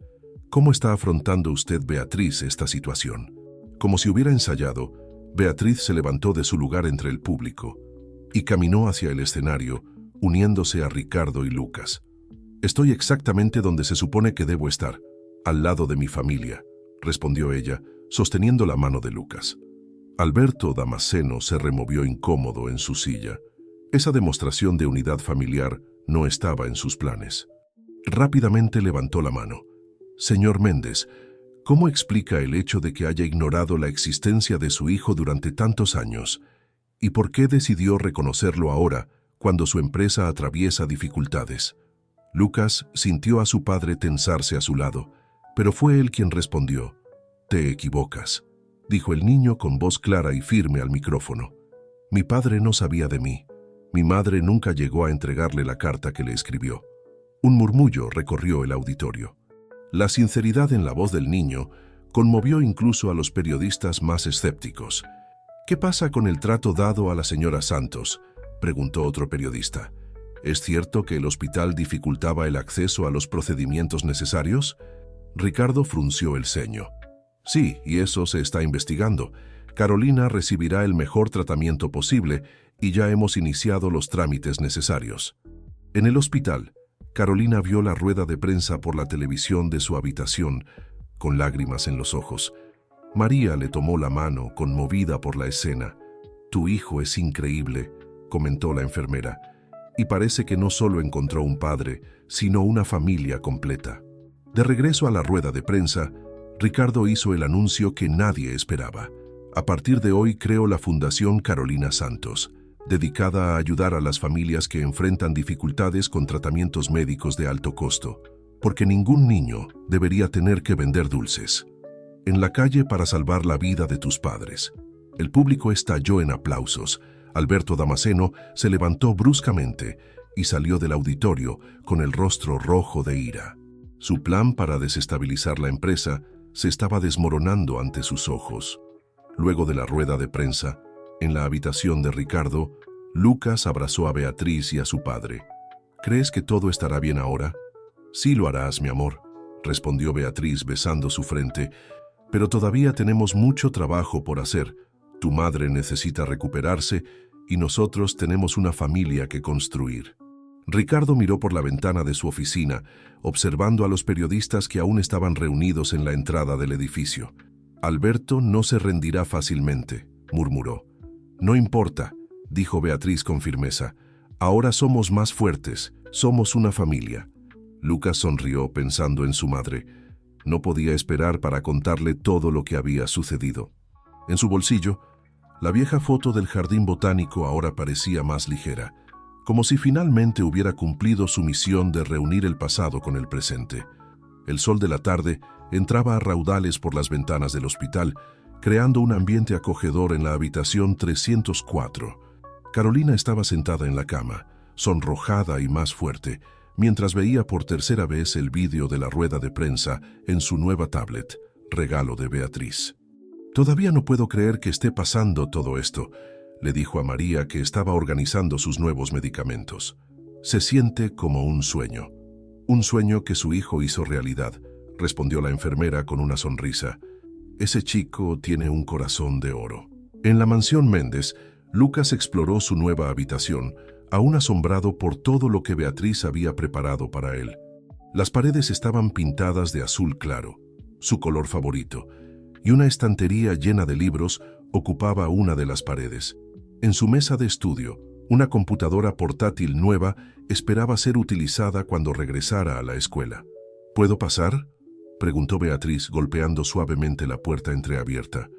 ¿cómo está afrontando usted, Beatriz, esta situación?». Como si hubiera ensayado, Beatriz se levantó de su lugar entre el público y caminó hacia el escenario, uniéndose a Ricardo y Lucas. «Estoy exactamente donde se supone que debo estar, al lado de mi familia», respondió ella, sosteniendo la mano de Lucas. Alberto Damasceno se removió incómodo en su silla. Esa demostración de unidad familiar no estaba en sus planes. Rápidamente levantó la mano. Señor Méndez, ¿cómo explica el hecho de que haya ignorado la existencia de su hijo durante tantos años? ¿Y por qué decidió reconocerlo ahora, cuando su empresa atraviesa dificultades? Lucas sintió a su padre tensarse a su lado, pero fue él quien respondió. «Te equivocas», dijo el niño con voz clara y firme al micrófono. «Mi padre no sabía de mí. Mi madre nunca llegó a entregarle la carta que le escribió». Un murmullo recorrió el auditorio. La sinceridad en la voz del niño conmovió incluso a los periodistas más escépticos. «¿Qué pasa con el trato dado a la señora Santos?», preguntó otro periodista. «¿Es cierto que el hospital dificultaba el acceso a los procedimientos necesarios?». Ricardo frunció el ceño. «Sí, y eso se está investigando. Carolina recibirá el mejor tratamiento posible y ya hemos iniciado los trámites necesarios». En el hospital, Carolina vio la rueda de prensa por la televisión de su habitación, con lágrimas en los ojos. María le tomó la mano, conmovida por la escena. «Tu hijo es increíble», comentó la enfermera, «y parece que no solo encontró un padre, sino una familia completa». De regreso a la rueda de prensa, Ricardo hizo el anuncio que nadie esperaba. «A partir de hoy creo la Fundación Carolina Santos, dedicada a ayudar a las familias que enfrentan dificultades con tratamientos médicos de alto costo, porque ningún niño debería tener que vender dulces. En la calle para salvar la vida de tus padres». El público estalló en aplausos. Alberto Damasceno se levantó bruscamente y salió del auditorio con el rostro rojo de ira. Su plan para desestabilizar la empresa se estaba desmoronando ante sus ojos. Luego de la rueda de prensa, en la habitación de Ricardo, Lucas abrazó a Beatriz y a su padre. «¿Crees que todo estará bien ahora?». «Sí lo harás, mi amor», respondió Beatriz besando su frente, «pero todavía tenemos mucho trabajo por hacer. Tu madre necesita recuperarse y nosotros tenemos una familia que construir». Ricardo miró por la ventana de su oficina, observando a los periodistas que aún estaban reunidos en la entrada del edificio. «Alberto no se rendirá fácilmente», murmuró. «No importa», dijo Beatriz con firmeza. «Ahora somos más fuertes, somos una familia». Lucas sonrió pensando en su madre. No podía esperar para contarle todo lo que había sucedido. En su bolsillo, la vieja foto del jardín botánico ahora parecía más ligera, como si finalmente hubiera cumplido su misión de reunir el pasado con el presente. El sol de la tarde entraba a raudales por las ventanas del hospital, creando un ambiente acogedor en la habitación 304. Carolina estaba sentada en la cama, sonrojada y más fuerte, mientras veía por tercera vez el vídeo de la rueda de prensa en su nueva tablet, regalo de Beatriz. «Todavía no puedo creer que esté pasando todo esto», le dijo a María, que estaba organizando sus nuevos medicamentos. «Se siente como un sueño». «Un sueño que su hijo hizo realidad», respondió la enfermera con una sonrisa. «Ese chico tiene un corazón de oro». En la mansión Méndez, Lucas exploró su nueva habitación, aún asombrado por todo lo que Beatriz había preparado para él. Las paredes estaban pintadas de azul claro, su color favorito, y una estantería llena de libros ocupaba una de las paredes. En su mesa de estudio, una computadora portátil nueva esperaba ser utilizada cuando regresara a la escuela. «¿Puedo pasar?», preguntó Beatriz, golpeando suavemente la puerta entreabierta.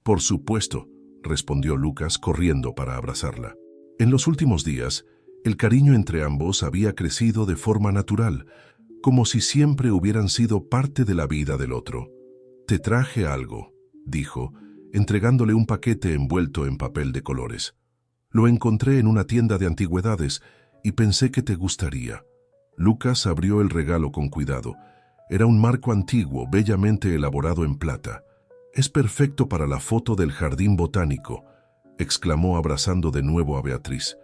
«Por supuesto», respondió Lucas, corriendo para abrazarla. En los últimos días, el cariño entre ambos había crecido de forma natural, como si siempre hubieran sido parte de la vida del otro. «Te traje algo», dijo, entregándole un paquete envuelto en papel de colores. «Lo encontré en una tienda de antigüedades y pensé que te gustaría». Lucas abrió el regalo con cuidado. Era un marco antiguo, bellamente elaborado en plata. «Es perfecto para la foto del jardín botánico», exclamó abrazando de nuevo a Beatriz.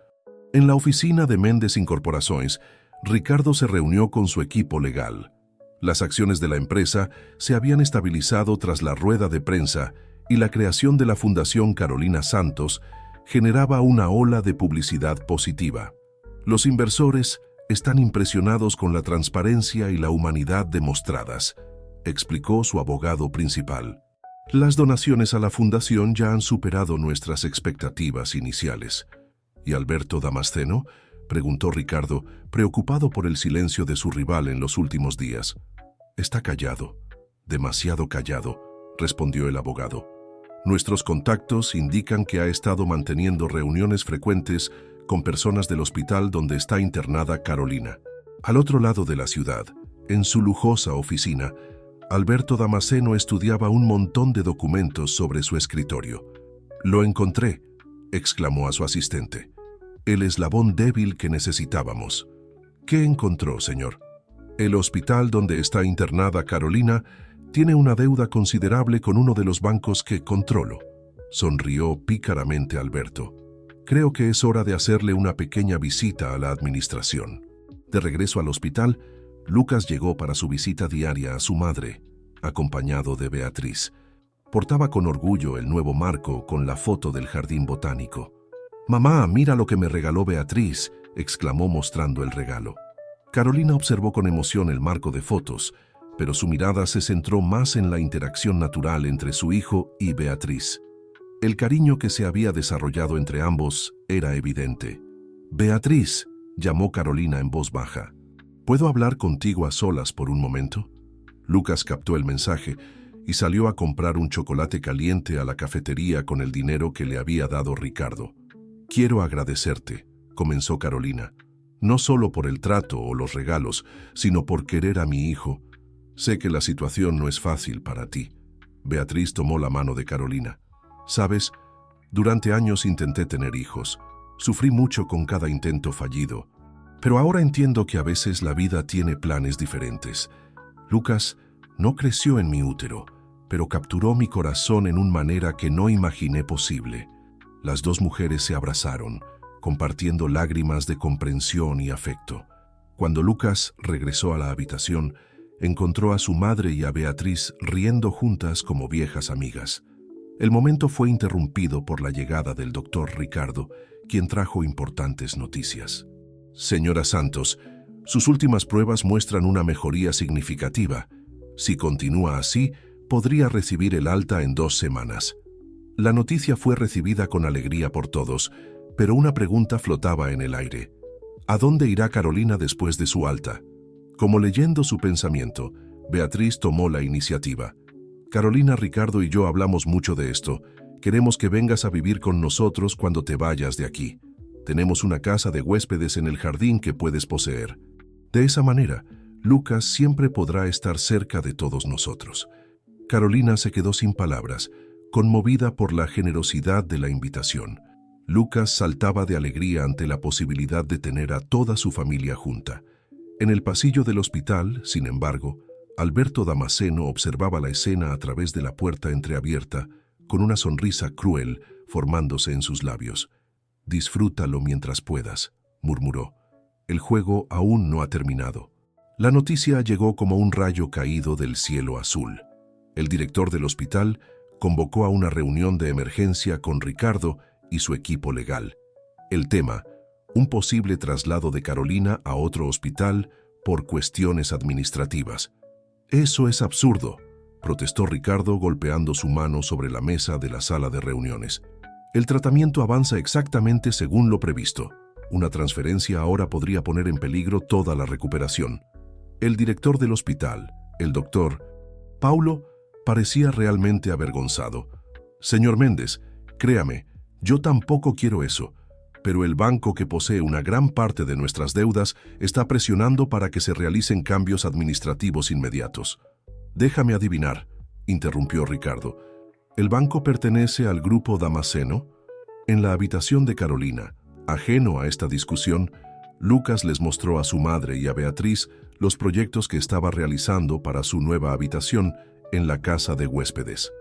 En la oficina de Méndez Incorporações, Ricardo se reunió con su equipo legal. Las acciones de la empresa se habían estabilizado tras la rueda de prensa y la creación de la Fundación Carolina Santos generaba una ola de publicidad positiva. Los inversores están impresionados con la transparencia y la humanidad demostradas, explicó su abogado principal. Las donaciones a la fundación ya han superado nuestras expectativas iniciales. ¿Y Alberto Damasceno?, preguntó Ricardo, preocupado por el silencio de su rival en los últimos días. Está callado, demasiado callado, respondió el abogado. Nuestros contactos indican que ha estado manteniendo reuniones frecuentes con personas del hospital donde está internada Carolina. Al otro lado de la ciudad, en su lujosa oficina, Alberto Damasceno estudiaba un montón de documentos sobre su escritorio. «Lo encontré», exclamó a su asistente. «El eslabón débil que necesitábamos». «¿Qué encontró, señor?» «El hospital donde está internada Carolina tiene una deuda considerable con uno de los bancos que controlo», sonrió pícaramente Alberto. «Creo que es hora de hacerle una pequeña visita a la administración». De regreso al hospital, Lucas llegó para su visita diaria a su madre, acompañado de Beatriz. Portaba con orgullo el nuevo marco con la foto del jardín botánico. «Mamá, mira lo que me regaló Beatriz», exclamó mostrando el regalo. Carolina observó con emoción el marco de fotos, pero su mirada se centró más en la interacción natural entre su hijo y Beatriz. El cariño que se había desarrollado entre ambos era evidente. «Beatriz», llamó Carolina en voz baja. «¿Puedo hablar contigo a solas por un momento?» Lucas captó el mensaje y salió a comprar un chocolate caliente a la cafetería con el dinero que le había dado Ricardo. «Quiero agradecerte», comenzó Carolina, «no solo por el trato o los regalos, sino por querer a mi hijo. Sé que la situación no es fácil para ti». Beatriz tomó la mano de Carolina. «Sabes, durante años intenté tener hijos. Sufrí mucho con cada intento fallido. Pero ahora entiendo que a veces la vida tiene planes diferentes. Lucas no creció en mi útero, pero capturó mi corazón en una manera que no imaginé posible». Las dos mujeres se abrazaron, compartiendo lágrimas de comprensión y afecto. Cuando Lucas regresó a la habitación, encontró a su madre y a Beatriz riendo juntas como viejas amigas. El momento fue interrumpido por la llegada del doctor Ricardo, quien trajo importantes noticias. «Señora Santos, sus últimas pruebas muestran una mejoría significativa. Si continúa así, podría recibir el alta en 2 semanas». La noticia fue recibida con alegría por todos, pero una pregunta flotaba en el aire. ¿A dónde irá Carolina después de su alta? Como leyendo su pensamiento, Beatriz tomó la iniciativa. «Carolina, Ricardo y yo hablamos mucho de esto. Queremos que vengas a vivir con nosotros cuando te vayas de aquí. Tenemos una casa de huéspedes en el jardín que puedes poseer. De esa manera, Lucas siempre podrá estar cerca de todos nosotros». Carolina se quedó sin palabras, conmovida por la generosidad de la invitación. Lucas saltaba de alegría ante la posibilidad de tener a toda su familia junta. En el pasillo del hospital, sin embargo, Alberto Damasceno observaba la escena a través de la puerta entreabierta, con una sonrisa cruel formándose en sus labios. «Disfrútalo mientras puedas», murmuró. «El juego aún no ha terminado». La noticia llegó como un rayo caído del cielo azul. El director del hospital convocó a una reunión de emergencia con Ricardo y su equipo legal. El tema: un posible traslado de Carolina a otro hospital por cuestiones administrativas. «Eso es absurdo», protestó Ricardo golpeando su mano sobre la mesa de la sala de reuniones. «El tratamiento avanza exactamente según lo previsto. Una transferencia ahora podría poner en peligro toda la recuperación». El director del hospital, el doctor Paulo, parecía realmente avergonzado. «Señor Méndez, créame, yo tampoco quiero eso, pero el banco que posee una gran parte de nuestras deudas está presionando para que se realicen cambios administrativos inmediatos». «Déjame adivinar», interrumpió Ricardo. «¿El banco pertenece al grupo Damasceno?» En la habitación de Carolina, ajeno a esta discusión, Lucas les mostró a su madre y a Beatriz los proyectos que estaba realizando para su nueva habitación en la casa de huéspedes.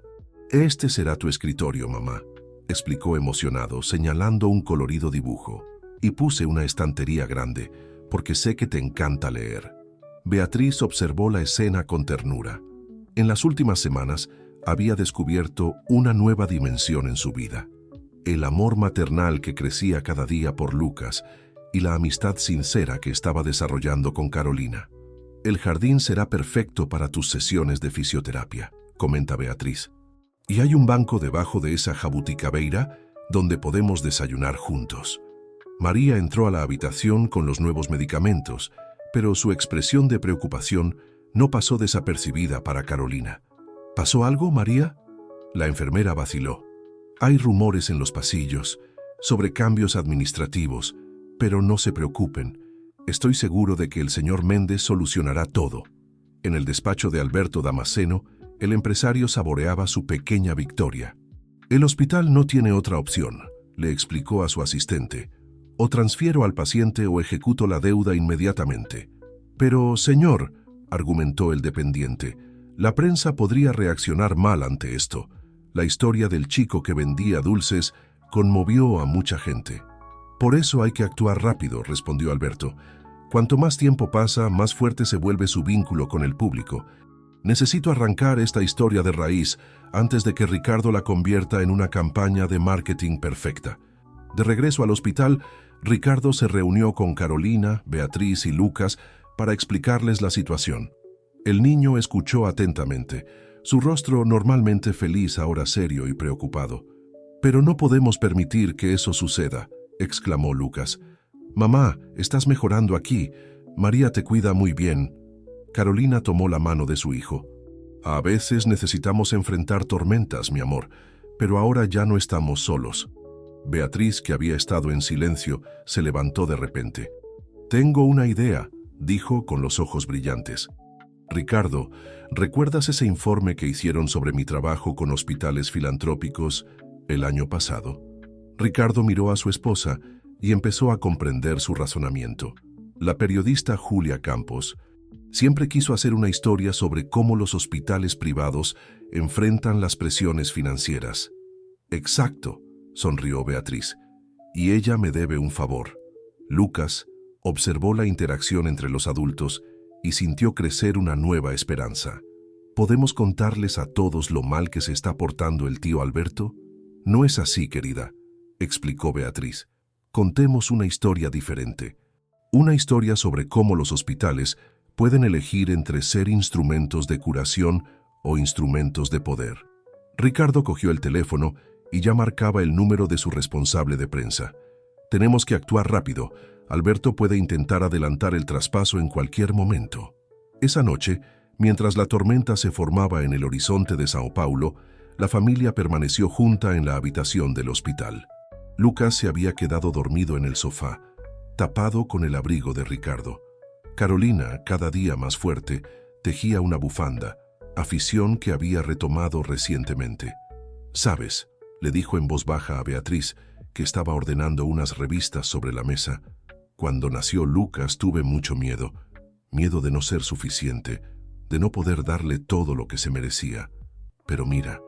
«Este será tu escritorio, mamá», explicó emocionado, señalando un colorido dibujo. «Y puse una estantería grande, porque sé que te encanta leer». Beatriz observó la escena con ternura. En las últimas semanas había descubierto una nueva dimensión en su vida. El amor maternal que crecía cada día por Lucas y la amistad sincera que estaba desarrollando con Carolina. «El jardín será perfecto para tus sesiones de fisioterapia», comenta Beatriz. Y hay un banco debajo de esa jabuticabeira donde podemos desayunar juntos. María entró a la habitación con los nuevos medicamentos, pero su expresión de preocupación no pasó desapercibida para Carolina. ¿Pasó algo, María? La enfermera vaciló. Hay rumores en los pasillos sobre cambios administrativos, pero no se preocupen. Estoy seguro de que el señor Méndez solucionará todo. En el despacho de Alberto Damasceno, el empresario saboreaba su pequeña victoria. El hospital no tiene otra opción, le explicó a su asistente. O transfiero al paciente o ejecuto la deuda inmediatamente. Pero, señor, argumentó el dependiente, la prensa podría reaccionar mal ante esto. La historia del chico que vendía dulces conmovió a mucha gente. Por eso hay que actuar rápido, respondió Alberto. Cuanto más tiempo pasa, más fuerte se vuelve su vínculo con el público. Necesito arrancar esta historia de raíz antes de que Ricardo la convierta en una campaña de marketing perfecta. De regreso al hospital, Ricardo se reunió con Carolina, Beatriz y Lucas para explicarles la situación. El niño escuchó atentamente, su rostro normalmente feliz ahora serio y preocupado. «Pero no podemos permitir que eso suceda», exclamó Lucas. «Mamá, estás mejorando aquí. María te cuida muy bien». Carolina tomó la mano de su hijo. «A veces necesitamos enfrentar tormentas, mi amor, pero ahora ya no estamos solos». Beatriz, que había estado en silencio, se levantó de repente. «Tengo una idea», dijo con los ojos brillantes. «Ricardo, ¿recuerdas ese informe que hicieron sobre mi trabajo con hospitales filantrópicos el año pasado?» Ricardo miró a su esposa y empezó a comprender su razonamiento. La periodista Julia Campos siempre quiso hacer una historia sobre cómo los hospitales privados enfrentan las presiones financieras. «Exacto», sonrió Beatriz, «y ella me debe un favor». Lucas observó la interacción entre los adultos y sintió crecer una nueva esperanza. ¿Podemos contarles a todos lo mal que se está portando el tío Alberto? No es así, querida, explicó Beatriz. Contemos una historia diferente. Una historia sobre cómo los hospitales pueden elegir entre ser instrumentos de curación o instrumentos de poder. Ricardo cogió el teléfono y ya marcaba el número de su responsable de prensa. «Tenemos que actuar rápido. Alberto puede intentar adelantar el traspaso en cualquier momento». Esa noche, mientras la tormenta se formaba en el horizonte de Sao Paulo, la familia permaneció junta en la habitación del hospital. Lucas se había quedado dormido en el sofá, tapado con el abrigo de Ricardo. Carolina, cada día más fuerte, tejía una bufanda, afición que había retomado recientemente. «¿Sabes?», le dijo en voz baja a Beatriz, que estaba ordenando unas revistas sobre la mesa. «Cuando nació Lucas tuve mucho miedo. Miedo de no ser suficiente, de no poder darle todo lo que se merecía. Pero mira,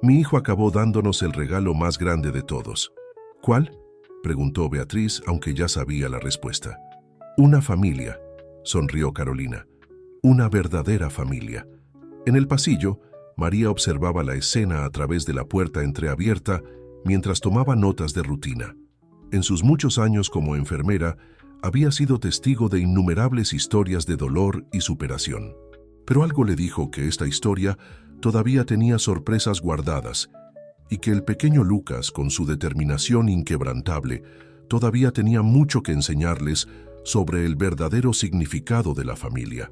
mi hijo acabó dándonos el regalo más grande de todos». «¿Cuál?», preguntó Beatriz, aunque ya sabía la respuesta. «Una familia», sonrió Carolina. «Una verdadera familia». En el pasillo, María observaba la escena a través de la puerta entreabierta mientras tomaba notas de rutina. En sus muchos años como enfermera, había sido testigo de innumerables historias de dolor y superación. Pero algo le dijo que esta historia todavía tenía sorpresas guardadas y que el pequeño Lucas, con su determinación inquebrantable, todavía tenía mucho que enseñarles sobre el verdadero significado de la familia.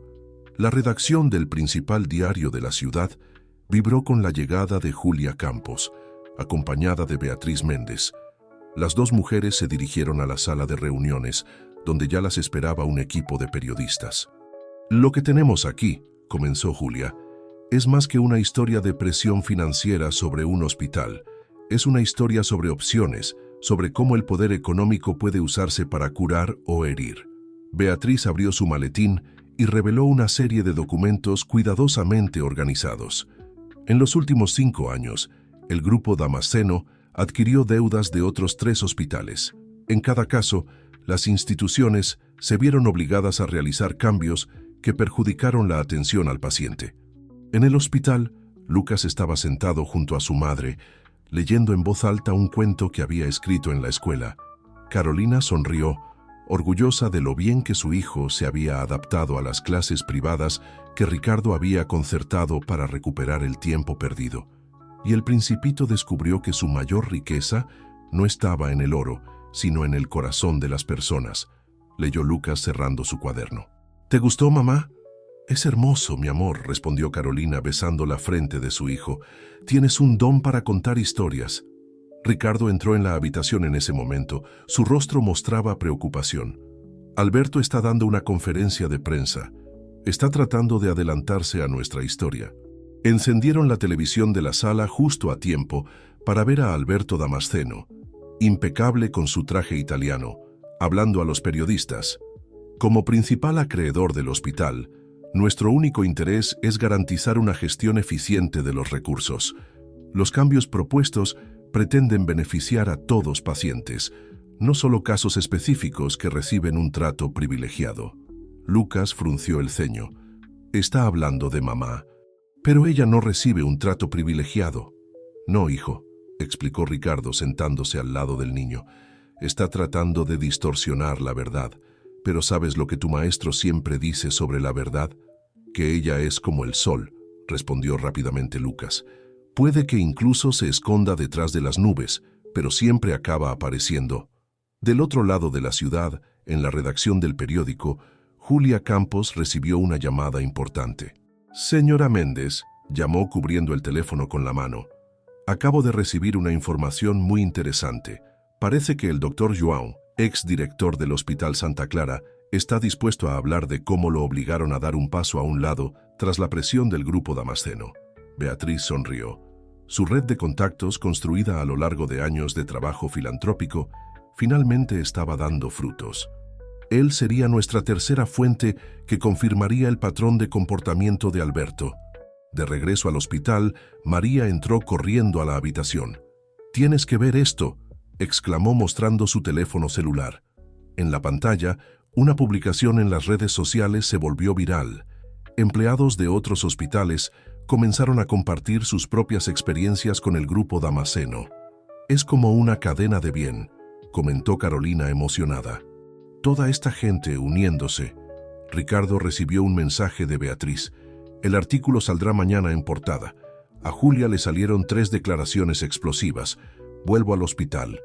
La redacción del principal diario de la ciudad vibró con la llegada de Julia Campos, acompañada de Beatriz Méndez. Las dos mujeres se dirigieron a la sala de reuniones, donde ya las esperaba un equipo de periodistas. «Lo que tenemos aquí», comenzó Julia, «es más que una historia de presión financiera sobre un hospital. Es una historia sobre opciones, sobre cómo el poder económico puede usarse para curar o herir». Beatriz abrió su maletín y reveló una serie de documentos cuidadosamente organizados. En los últimos 5 años, el grupo Damasceno adquirió deudas de otros 3 hospitales. En cada caso, las instituciones se vieron obligadas a realizar cambios que perjudicaron la atención al paciente. En el hospital, Lucas estaba sentado junto a su madre, leyendo en voz alta un cuento que había escrito en la escuela. Carolina sonrió, orgullosa de lo bien que su hijo se había adaptado a las clases privadas que Ricardo había concertado para recuperar el tiempo perdido. y el principito descubrió que su mayor riqueza no estaba en el oro, sino en el corazón de las personas, leyó Lucas cerrando su cuaderno. ¿Te gustó, mamá? Es hermoso, mi amor, respondió Carolina besando la frente de su hijo. Tienes un don para contar historias. Ricardo entró en la habitación en ese momento. Su rostro mostraba preocupación. Alberto está dando una conferencia de prensa. Está tratando de adelantarse a nuestra historia. Encendieron la televisión de la sala justo a tiempo para ver a Alberto Damasceno, impecable con su traje italiano, hablando a los periodistas. Como principal acreedor del hospital, nuestro único interés es garantizar una gestión eficiente de los recursos. Los cambios propuestos pretenden beneficiar a todos pacientes, no solo casos específicos que reciben un trato privilegiado. Lucas frunció el ceño. Está hablando de mamá. Pero ella no recibe un trato privilegiado. No, hijo, explicó Ricardo sentándose al lado del niño. Está tratando de distorsionar la verdad. Pero ¿sabes lo que tu maestro siempre dice sobre la verdad? Que ella es como el sol, respondió rápidamente Lucas. Puede que incluso se esconda detrás de las nubes, pero siempre acaba apareciendo. Del otro lado de la ciudad, en la redacción del periódico, Julia Campos recibió una llamada importante. Señora Méndez, llamó cubriendo el teléfono con la mano. Acabo de recibir una información muy interesante. Parece que el doctor João, exdirector del Hospital Santa Clara, está dispuesto a hablar de cómo lo obligaron a dar un paso a un lado tras la presión del grupo Damasceno. Beatriz sonrió. Su red de contactos, construida a lo largo de años de trabajo filantrópico, finalmente estaba dando frutos. Él sería nuestra tercera fuente que confirmaría el patrón de comportamiento de Alberto. De regreso al hospital, María entró corriendo a la habitación. «Tienes que ver esto», exclamó mostrando su teléfono celular. En la pantalla, una publicación en las redes sociales se volvió viral. Empleados de otros hospitales comenzaron a compartir sus propias experiencias con el grupo Damasceno. «Es como una cadena de bien», comentó Carolina emocionada. Toda esta gente uniéndose. Ricardo recibió un mensaje de Beatriz. El artículo saldrá mañana en portada. A Julia le salieron 3 declaraciones explosivas. Vuelvo al hospital.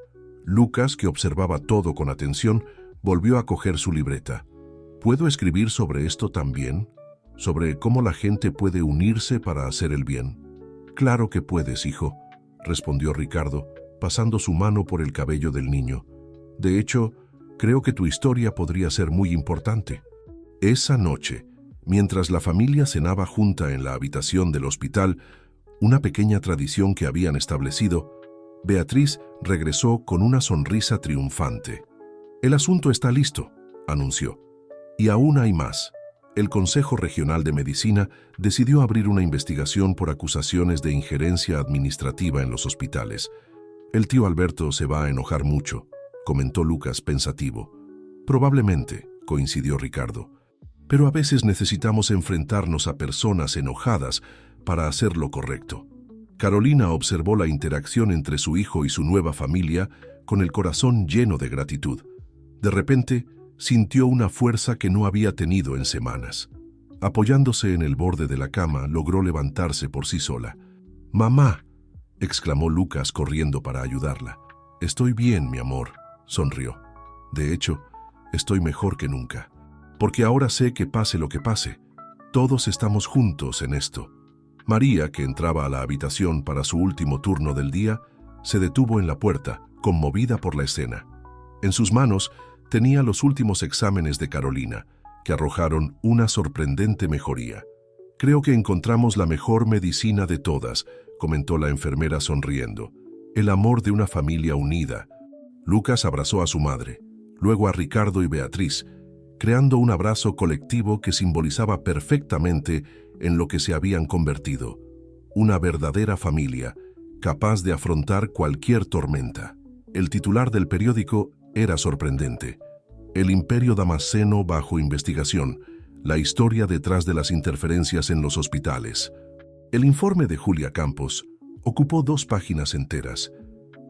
Lucas, que observaba todo con atención, volvió a coger su libreta. ¿Puedo escribir sobre esto también? ¿Sobre cómo la gente puede unirse para hacer el bien? Claro que puedes, hijo, respondió Ricardo, pasando su mano por el cabello del niño. De hecho, creo que tu historia podría ser muy importante. Esa noche, mientras la familia cenaba junta en la habitación del hospital, una pequeña tradición que habían establecido, Beatriz regresó con una sonrisa triunfante. «El asunto está listo», anunció. «Y aún hay más. El Consejo Regional de Medicina decidió abrir una investigación por acusaciones de injerencia administrativa en los hospitales. El tío Alberto se va a enojar mucho», comentó Lucas pensativo. «Probablemente», coincidió Ricardo. «Pero a veces necesitamos enfrentarnos a personas enojadas para hacer lo correcto». Carolina observó la interacción entre su hijo y su nueva familia con el corazón lleno de gratitud. De repente, sintió una fuerza que no había tenido en semanas. Apoyándose en el borde de la cama, logró levantarse por sí sola. «Mamá», exclamó Lucas corriendo para ayudarla. «Estoy bien, mi amor», sonrió. «De hecho, estoy mejor que nunca. Porque ahora sé que pase lo que pase, todos estamos juntos en esto». María, que entraba a la habitación para su último turno del día, se detuvo en la puerta, conmovida por la escena. En sus manos tenía los últimos exámenes de Carolina, que arrojaron una sorprendente mejoría. «Creo que encontramos la mejor medicina de todas», comentó la enfermera sonriendo. «El amor de una familia unida». Lucas abrazó a su madre, luego a Ricardo y Beatriz, creando un abrazo colectivo que simbolizaba perfectamente en lo que se habían convertido, una verdadera familia, capaz de afrontar cualquier tormenta. El titular del periódico era sorprendente. El Imperio Damasceno bajo investigación, la historia detrás de las interferencias en los hospitales. El informe de Julia Campos ocupó 2 páginas enteras,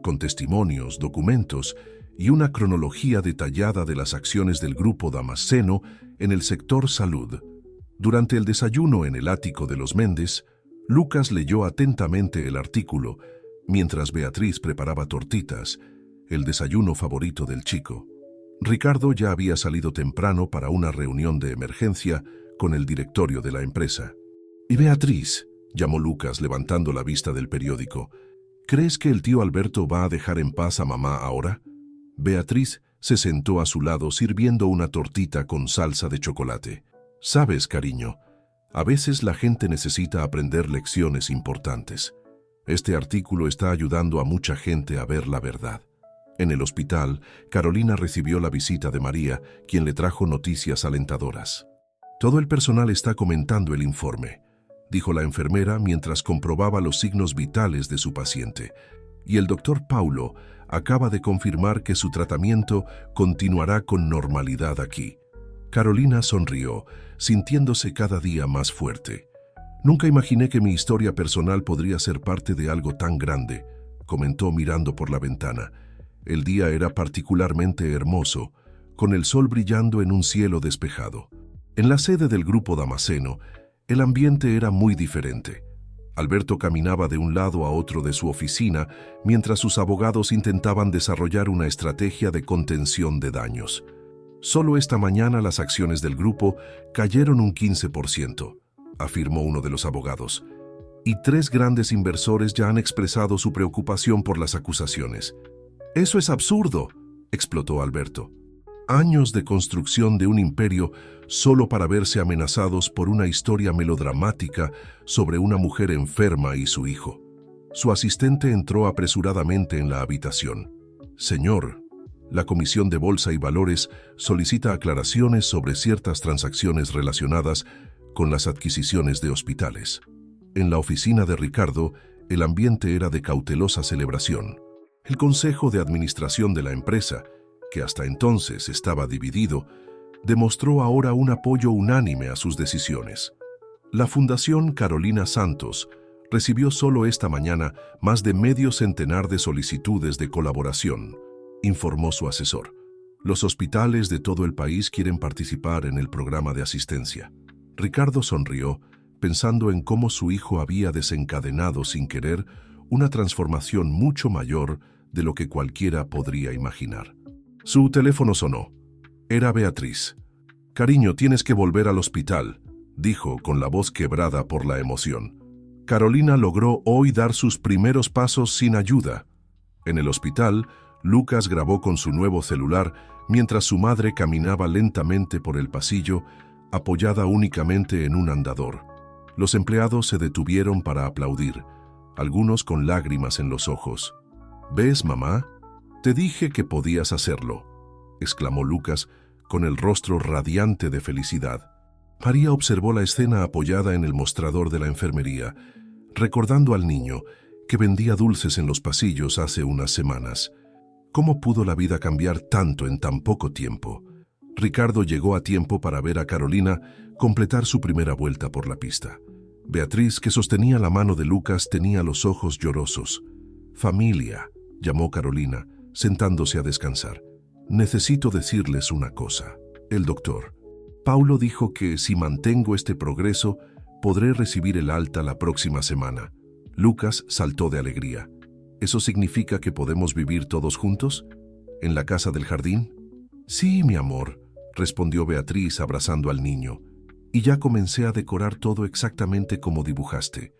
con testimonios, documentos y una cronología detallada de las acciones del grupo Damasceno en el sector salud. Durante el desayuno en el ático de los Méndez, Lucas leyó atentamente el artículo mientras Beatriz preparaba tortitas, el desayuno favorito del chico. Ricardo ya había salido temprano para una reunión de emergencia con el directorio de la empresa. «¿Y Beatriz?», llamó Lucas levantando la vista del periódico. «¿Crees que el tío Alberto va a dejar en paz a mamá ahora?». Beatriz se sentó a su lado sirviendo una tortita con salsa de chocolate. «Sabes, cariño, a veces la gente necesita aprender lecciones importantes. Este artículo está ayudando a mucha gente a ver la verdad». En el hospital, Carolina recibió la visita de María, quien le trajo noticias alentadoras. «Todo el personal está comentando el informe», dijo la enfermera mientras comprobaba los signos vitales de su paciente. «Y el doctor Paulo acaba de confirmar que su tratamiento continuará con normalidad aquí». Carolina sonrió, sintiéndose cada día más fuerte. «Nunca imaginé que mi historia personal podría ser parte de algo tan grande», comentó mirando por la ventana. El día era particularmente hermoso, con el sol brillando en un cielo despejado. En la sede del grupo Damasceno, el ambiente era muy diferente. Alberto caminaba de un lado a otro de su oficina mientras sus abogados intentaban desarrollar una estrategia de contención de daños. «Solo esta mañana las acciones del grupo cayeron un 15%, afirmó uno de los abogados. «Y 3 grandes inversores ya han expresado su preocupación por las acusaciones». «Eso es absurdo», explotó Alberto. «Años de construcción de un imperio solo para verse amenazados por una historia melodramática sobre una mujer enferma y su hijo». Su asistente entró apresuradamente en la habitación. «Señor, la Comisión de Bolsa y Valores solicita aclaraciones sobre ciertas transacciones relacionadas con las adquisiciones de hospitales». En la oficina de Ricardo, el ambiente era de cautelosa celebración. El Consejo de Administración de la empresa, que hasta entonces estaba dividido, demostró ahora un apoyo unánime a sus decisiones. La Fundación Carolina Santos recibió solo esta mañana más de medio centenar de solicitudes de colaboración, informó su asesor. Los hospitales de todo el país quieren participar en el programa de asistencia. Ricardo sonrió, pensando en cómo su hijo había desencadenado sin querer una transformación mucho mayor de lo que cualquiera podría imaginar. Su teléfono sonó. Era Beatriz. «Cariño, tienes que volver al hospital», dijo con la voz quebrada por la emoción. Carolina logró hoy dar sus primeros pasos sin ayuda. En el hospital, Lucas grabó con su nuevo celular mientras su madre caminaba lentamente por el pasillo, apoyada únicamente en un andador. Los empleados se detuvieron para aplaudir, algunos con lágrimas en los ojos. «¿Ves, mamá? Te dije que podías hacerlo», exclamó Lucas con el rostro radiante de felicidad. María observó la escena apoyada en el mostrador de la enfermería, recordando al niño que vendía dulces en los pasillos hace unas semanas. ¿Cómo pudo la vida cambiar tanto en tan poco tiempo? Ricardo llegó a tiempo para ver a Carolina completar su primera vuelta por la pista. Beatriz, que sostenía la mano de Lucas, tenía los ojos llorosos. «Familia», llamó Carolina, sentándose a descansar. «Necesito decirles una cosa. El doctor Paulo dijo que si mantengo este progreso, podré recibir el alta la próxima semana». Lucas saltó de alegría. «¿Eso significa que podemos vivir todos juntos? ¿En la casa del jardín?» «Sí, mi amor», respondió Beatriz abrazando al niño. «Y ya comencé a decorar todo exactamente como dibujaste».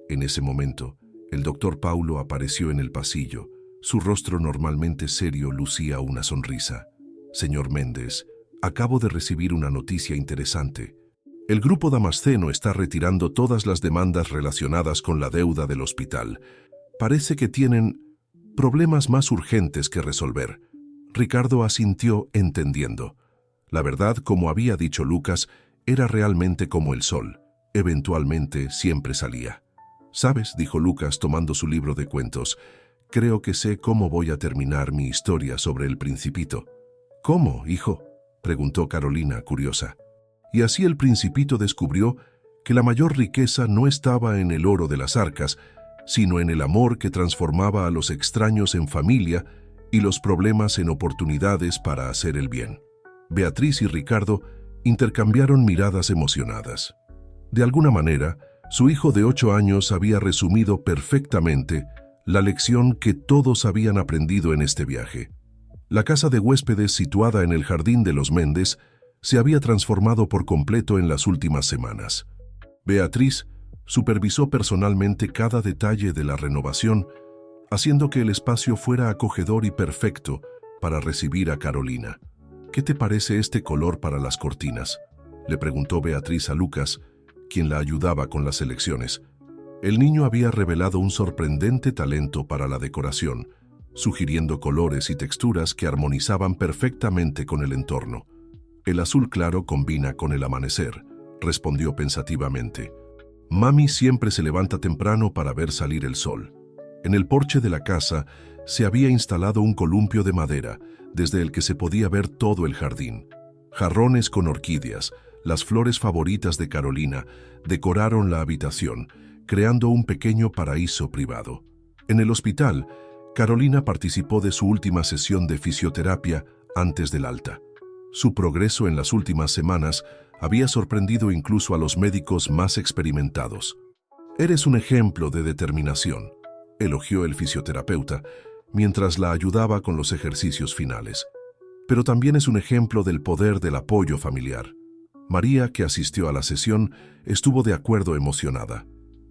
En ese momento, el doctor Paulo apareció en el pasillo. Su rostro normalmente serio lucía una sonrisa. «Señor Méndez, acabo de recibir una noticia interesante. El grupo Damasceno está retirando todas las demandas relacionadas con la deuda del hospital. Parece que tienen problemas más urgentes que resolver». Ricardo asintió entendiendo. La verdad, como había dicho Lucas, era realmente como el sol. Eventualmente siempre salía. «¿Sabes?», dijo Lucas tomando su libro de cuentos. «Creo que sé cómo voy a terminar mi historia sobre el Principito». «¿Cómo, hijo?», preguntó Carolina, curiosa. Y así el Principito descubrió que la mayor riqueza no estaba en el oro de las arcas, sino en el amor que transformaba a los extraños en familia y los problemas en oportunidades para hacer el bien. Beatriz y Ricardo intercambiaron miradas emocionadas. De alguna manera, Su hijo de 8 años había resumido perfectamente la lección que todos habían aprendido en este viaje. La casa de huéspedes situada en el Jardín de los Méndez se había transformado por completo en las últimas semanas. Beatriz supervisó personalmente cada detalle de la renovación, haciendo que el espacio fuera acogedor y perfecto para recibir a Carolina. «¿Qué te parece este color para las cortinas?», le preguntó Beatriz a Lucas, quien la ayudaba con las selecciones. El niño había revelado un sorprendente talento para la decoración, sugiriendo colores y texturas que armonizaban perfectamente con el entorno. «El azul claro combina con el amanecer», respondió pensativamente. «Mami siempre se levanta temprano para ver salir el sol». En el porche de la casa se había instalado un columpio de madera, desde el que se podía ver todo el jardín. Jarrones con orquídeas, las flores favoritas de Carolina, decoraron la habitación, creando un pequeño paraíso privado. En el hospital, Carolina participó de su última sesión de fisioterapia antes del alta. Su progreso en las últimas semanas había sorprendido incluso a los médicos más experimentados. «Eres un ejemplo de determinación», elogió el fisioterapeuta, mientras la ayudaba con los ejercicios finales. «Pero también es un ejemplo del poder del apoyo familiar». María, que asistió a la sesión, estuvo de acuerdo emocionada.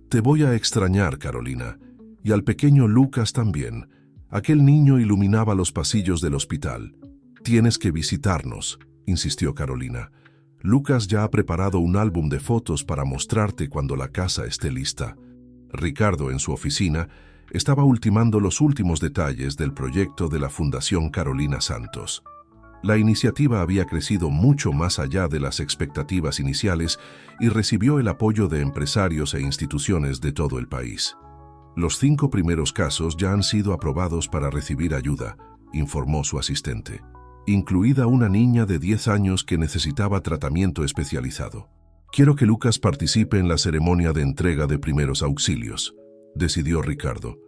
«Te voy a extrañar, Carolina, y al pequeño Lucas también. Aquel niño iluminaba los pasillos del hospital. Tienes que visitarnos», insistió Carolina. «Lucas ya ha preparado un álbum de fotos para mostrarte cuando la casa esté lista». Ricardo, en su oficina, estaba ultimando los últimos detalles del proyecto de la Fundación Carolina Santos. La iniciativa había crecido mucho más allá de las expectativas iniciales y recibió el apoyo de empresarios e instituciones de todo el país. «Los 5 primeros casos ya han sido aprobados para recibir ayuda», informó su asistente, incluida una niña de 10 años que necesitaba tratamiento especializado. «Quiero que Lucas participe en la ceremonia de entrega de primeros auxilios», decidió Ricardo.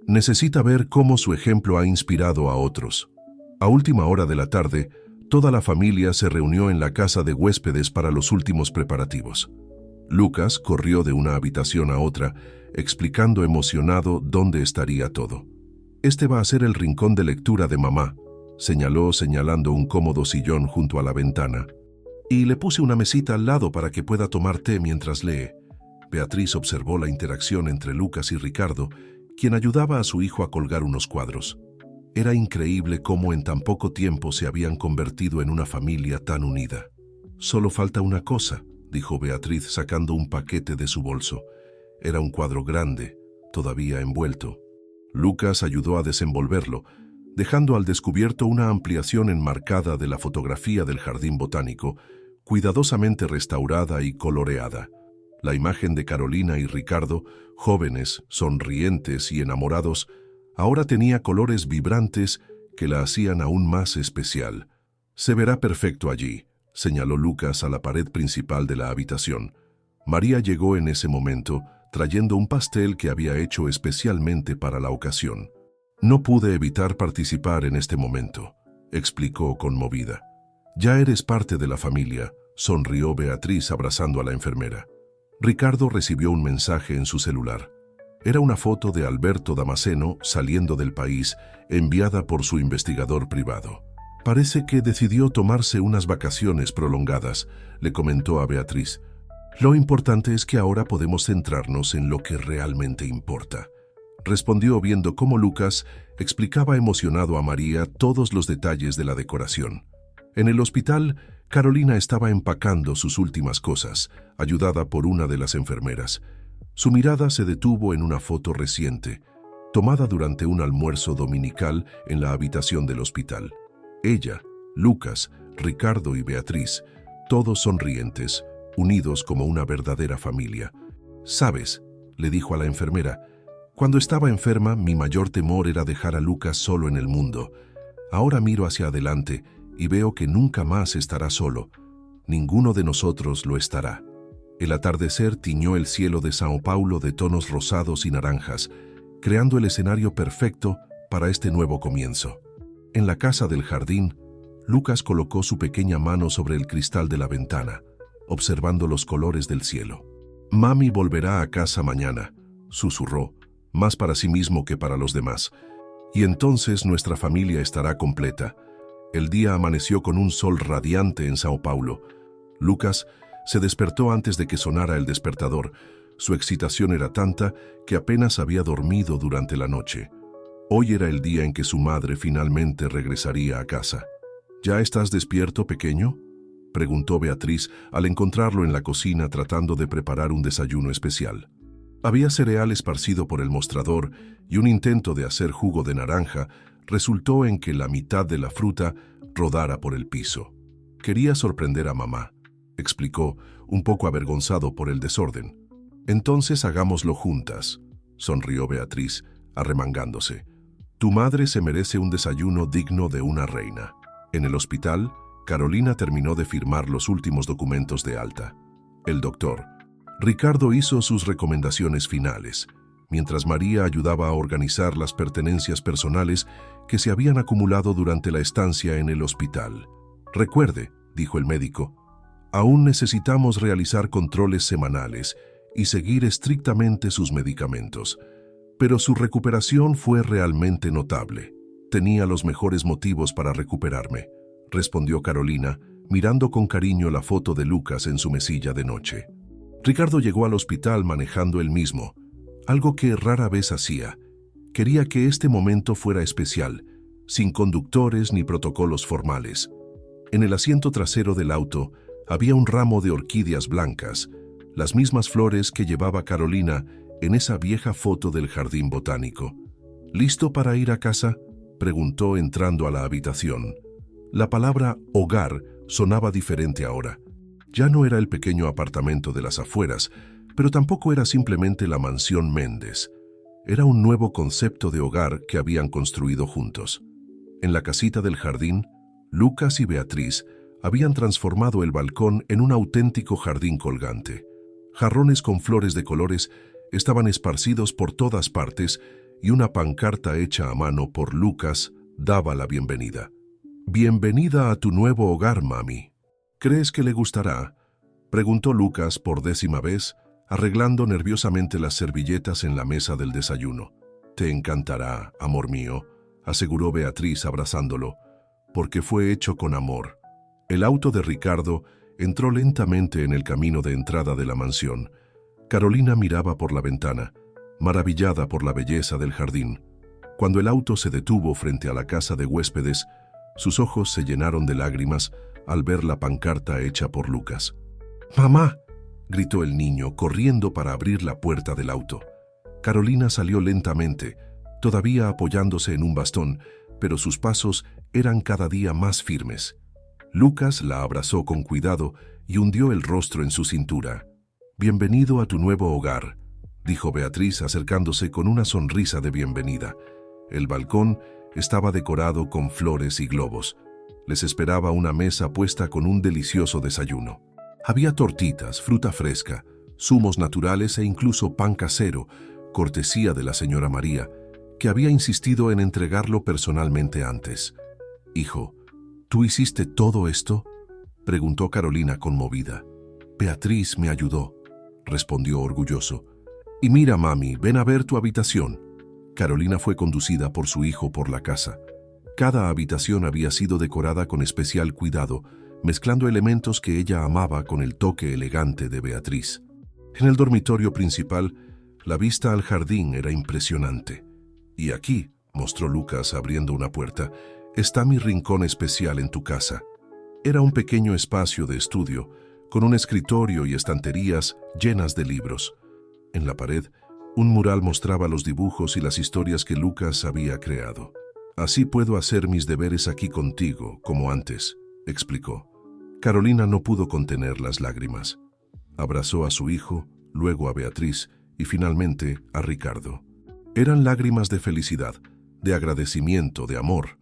«Necesita ver cómo su ejemplo ha inspirado a otros». A última hora de la tarde, toda la familia se reunió en la casa de huéspedes para los últimos preparativos. Lucas corrió de una habitación a otra, explicando emocionado dónde estaría todo. «Este va a ser el rincón de lectura de mamá», señaló señalando un cómodo sillón junto a la ventana. «Y le puse una mesita al lado para que pueda tomar té mientras lee». Beatriz observó la interacción entre Lucas y Ricardo, quien ayudaba a su hijo a colgar unos cuadros. Era increíble cómo en tan poco tiempo se habían convertido en una familia tan unida. «Solo falta una cosa», dijo Beatriz sacando un paquete de su bolso. Era un cuadro grande, todavía envuelto. Lucas ayudó a desenvolverlo, dejando al descubierto una ampliación enmarcada de la fotografía del jardín botánico, cuidadosamente restaurada y coloreada. La imagen de Carolina y Ricardo, jóvenes, sonrientes y enamorados, ahora tenía colores vibrantes que la hacían aún más especial. «Se verá perfecto allí», señaló Lucas a la pared principal de la habitación. María llegó en ese momento, trayendo un pastel que había hecho especialmente para la ocasión. «No pude evitar participar en este momento», explicó conmovida. «Ya eres parte de la familia», sonrió Beatriz abrazando a la enfermera. Ricardo recibió un mensaje en su celular. Era una foto de Alberto Damasceno saliendo del país, enviada por su investigador privado. «Parece que decidió tomarse unas vacaciones prolongadas», le comentó a Beatriz. «Lo importante es que ahora podemos centrarnos en lo que realmente importa», respondió viendo cómo Lucas explicaba emocionado a María todos los detalles de la decoración. En el hospital, Carolina estaba empacando sus últimas cosas, ayudada por una de las enfermeras. Su mirada se detuvo en una foto reciente, tomada durante un almuerzo dominical en la habitación del hospital. Ella, Lucas, Ricardo y Beatriz, todos sonrientes, unidos como una verdadera familia. «¿Sabes?», le dijo a la enfermera, «cuando estaba enferma, mi mayor temor era dejar a Lucas solo en el mundo. Ahora miro hacia adelante y veo que nunca más estará solo. Ninguno de nosotros lo estará». El atardecer tiñó el cielo de Sao Paulo de tonos rosados y naranjas, creando el escenario perfecto para este nuevo comienzo. En la casa del jardín, Lucas colocó su pequeña mano sobre el cristal de la ventana, observando los colores del cielo. Mami volverá a casa mañana, susurró, más para sí mismo que para los demás. Y entonces nuestra familia estará completa. El día amaneció con un sol radiante en Sao Paulo. Lucas se despertó antes de que sonara el despertador. Su excitación era tanta que apenas había dormido durante la noche. Hoy era el día en que su madre finalmente regresaría a casa. ¿Ya estás despierto, pequeño?, preguntó Beatriz al encontrarlo en la cocina tratando de preparar un desayuno especial. Había cereal esparcido por el mostrador y un intento de hacer jugo de naranja resultó en que la mitad de la fruta rodara por el piso. Quería sorprender a mamá, explicó, un poco avergonzado por el desorden. Entonces hagámoslo juntas, sonrió Beatriz, arremangándose. Tu madre se merece un desayuno digno de una reina. En el hospital, Carolina terminó de firmar los últimos documentos de alta. El doctor Ricardo hizo sus recomendaciones finales, mientras María ayudaba a organizar las pertenencias personales que se habían acumulado durante la estancia en el hospital. Recuerde, dijo el médico, aún necesitamos realizar controles semanales y seguir estrictamente sus medicamentos. Pero su recuperación fue realmente notable. Tenía los mejores motivos para recuperarme, respondió Carolina, mirando con cariño la foto de Lucas en su mesilla de noche. Ricardo llegó al hospital manejando él mismo, algo que rara vez hacía. Quería que este momento fuera especial, sin conductores ni protocolos formales. En el asiento trasero del auto había un ramo de orquídeas blancas, las mismas flores que llevaba Carolina en esa vieja foto del jardín botánico. ¿Listo para ir a casa?, preguntó entrando a la habitación. La palabra hogar sonaba diferente ahora. Ya no era el pequeño apartamento de las afueras, pero tampoco era simplemente la mansión Méndez. Era un nuevo concepto de hogar que habían construido juntos. En la casita del jardín, Lucas y Beatriz habían transformado el balcón en un auténtico jardín colgante. Jarrones con flores de colores estaban esparcidos por todas partes y una pancarta hecha a mano por Lucas daba la bienvenida. «Bienvenida a tu nuevo hogar, mami. ¿Crees que le gustará?», preguntó Lucas por 10ª vez, arreglando nerviosamente las servilletas en la mesa del desayuno. «Te encantará, amor mío», aseguró Beatriz abrazándolo, «porque fue hecho con amor». El auto de Ricardo entró lentamente en el camino de entrada de la mansión. Carolina miraba por la ventana, maravillada por la belleza del jardín. Cuando el auto se detuvo frente a la casa de huéspedes, sus ojos se llenaron de lágrimas al ver la pancarta hecha por Lucas. «¡Mamá!», gritó el niño, corriendo para abrir la puerta del auto. Carolina salió lentamente, todavía apoyándose en un bastón, pero sus pasos eran cada día más firmes. Lucas la abrazó con cuidado y hundió el rostro en su cintura. «Bienvenido a tu nuevo hogar», dijo Beatriz acercándose con una sonrisa de bienvenida. El balcón estaba decorado con flores y globos. Les esperaba una mesa puesta con un delicioso desayuno. Había tortitas, fruta fresca, zumos naturales e incluso pan casero, cortesía de la señora María, que había insistido en entregarlo personalmente antes. «Hijo, ¿tú hiciste todo esto?», preguntó Carolina conmovida. «Beatriz me ayudó», respondió orgulloso. «Y mira, mami, ven a ver tu habitación». Carolina fue conducida por su hijo por la casa. Cada habitación había sido decorada con especial cuidado, mezclando elementos que ella amaba con el toque elegante de Beatriz. En el dormitorio principal, la vista al jardín era impresionante. «Y aquí», mostró Lucas abriendo una puerta, «está mi rincón especial en tu casa». Era un pequeño espacio de estudio, con un escritorio y estanterías llenas de libros. En la pared, un mural mostraba los dibujos y las historias que Lucas había creado. «Así puedo hacer mis deberes aquí contigo, como antes», explicó. Carolina no pudo contener las lágrimas. Abrazó a su hijo, luego a Beatriz y finalmente a Ricardo. Eran lágrimas de felicidad, de agradecimiento, de amor.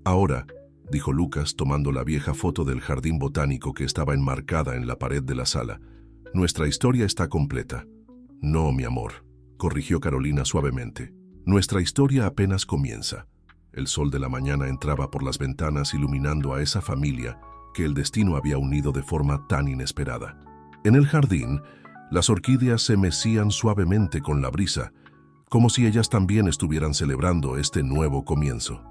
«Ahora», dijo Lucas tomando la vieja foto del jardín botánico que estaba enmarcada en la pared de la sala, «nuestra historia está completa». «No, mi amor», corrigió Carolina suavemente. «Nuestra historia apenas comienza». El sol de la mañana entraba por las ventanas iluminando a esa familia que el destino había unido de forma tan inesperada. En el jardín, Las orquídeas se mecían suavemente con la brisa, como si ellas también estuvieran celebrando este nuevo comienzo.